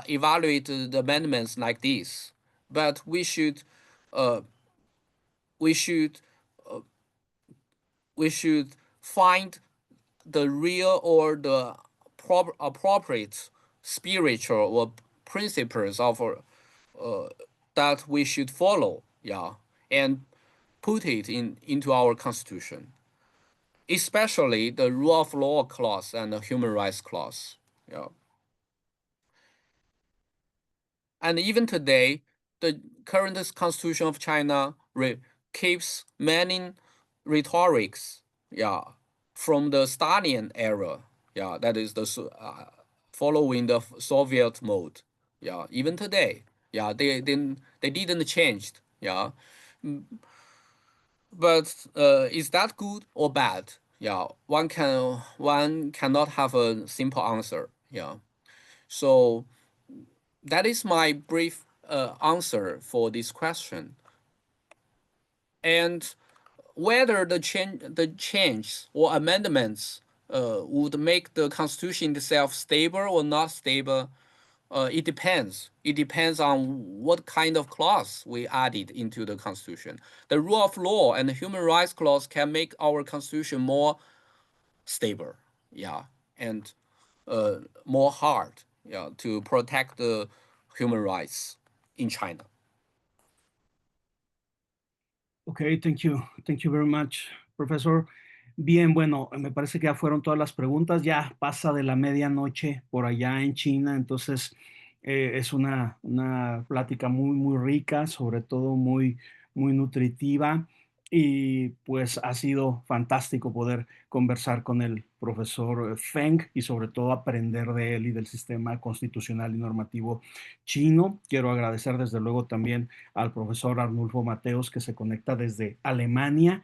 evaluate the amendments like this, but uh, we should we should find the real or the appropriate spiritual or principles of that we should follow, yeah, and put it into our constitution, especially the rule of law clause and the human rights clause, yeah. And even today, the current constitution of China keeps many rhetorics, yeah, from the Stalin era, yeah, that is following the Soviet mode, yeah. Even today, yeah, they didn't change, Yeah. Mm, but is that good or bad? Yeah, one cannot have a simple answer. Yeah. So that is my brief answer for this question. And whether the change or amendments would make the Constitution itself stable or not stable, it depends. It depends on what kind of clause we added into the Constitution. The rule of law and the human rights clause can make our Constitution more stable, yeah, and more hard, yeah, to protect the human rights in China. Okay, thank you. Thank you very much, profesor. Bien, bueno, me parece que ya fueron todas las preguntas. Ya pasa de la medianoche por allá en China, entonces es una plática muy, muy rica, sobre todo muy, muy nutritiva. Y pues ha sido fantástico poder conversar con el profesor Feng y sobre todo aprender de él y del sistema constitucional y normativo chino. Quiero agradecer desde luego también al profesor Arnulfo Mateos, que se conecta desde Alemania,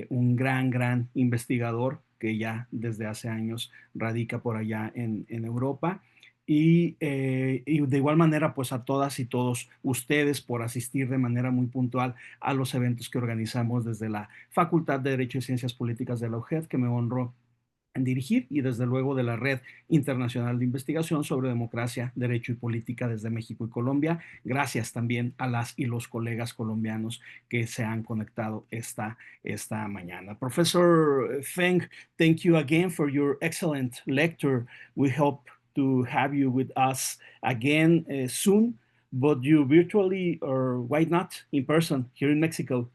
un gran, gran investigador que ya desde hace años radica por allá en Europa. Y de igual manera, pues a todas y todos ustedes por asistir de manera muy puntual a los eventos que organizamos desde la Facultad de Derecho y Ciencias Políticas de la UJED, que me honro en dirigir, y desde luego de la Red Internacional de Investigación sobre Democracia, Derecho y Política desde México y Colombia. Gracias también a las y los colegas colombianos que se han conectado esta mañana. Professor Feng, thank you again for your excellent lecture. We hope to have you with us again soon, but you virtually or why not in person here in Mexico.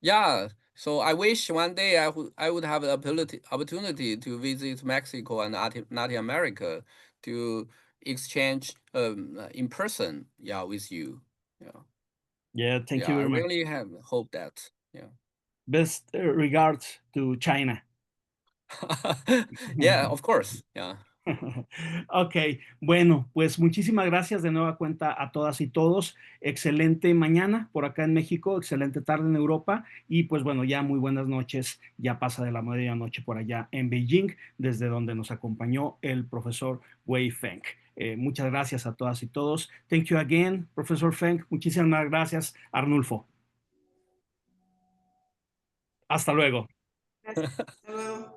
Yeah. So I wish one day I would have the opportunity to visit Mexico and Latin America to exchange in person, yeah, with you. Yeah. Yeah, thank Yeah, you I very much. really have hope that. Yeah. Best regards to China. Yeah, of course. Yeah. Ok, bueno, pues muchísimas gracias de nueva cuenta a todas y todos. Excelente mañana por acá en México, excelente tarde en Europa y pues bueno, ya muy buenas noches, ya pasa de la medianoche por allá en Beijing, desde donde nos acompañó el profesor Wei Feng. Muchas gracias a todas y todos. Thank you again, profesor Feng. Muchísimas gracias, Arnulfo. Hasta luego. Hasta luego.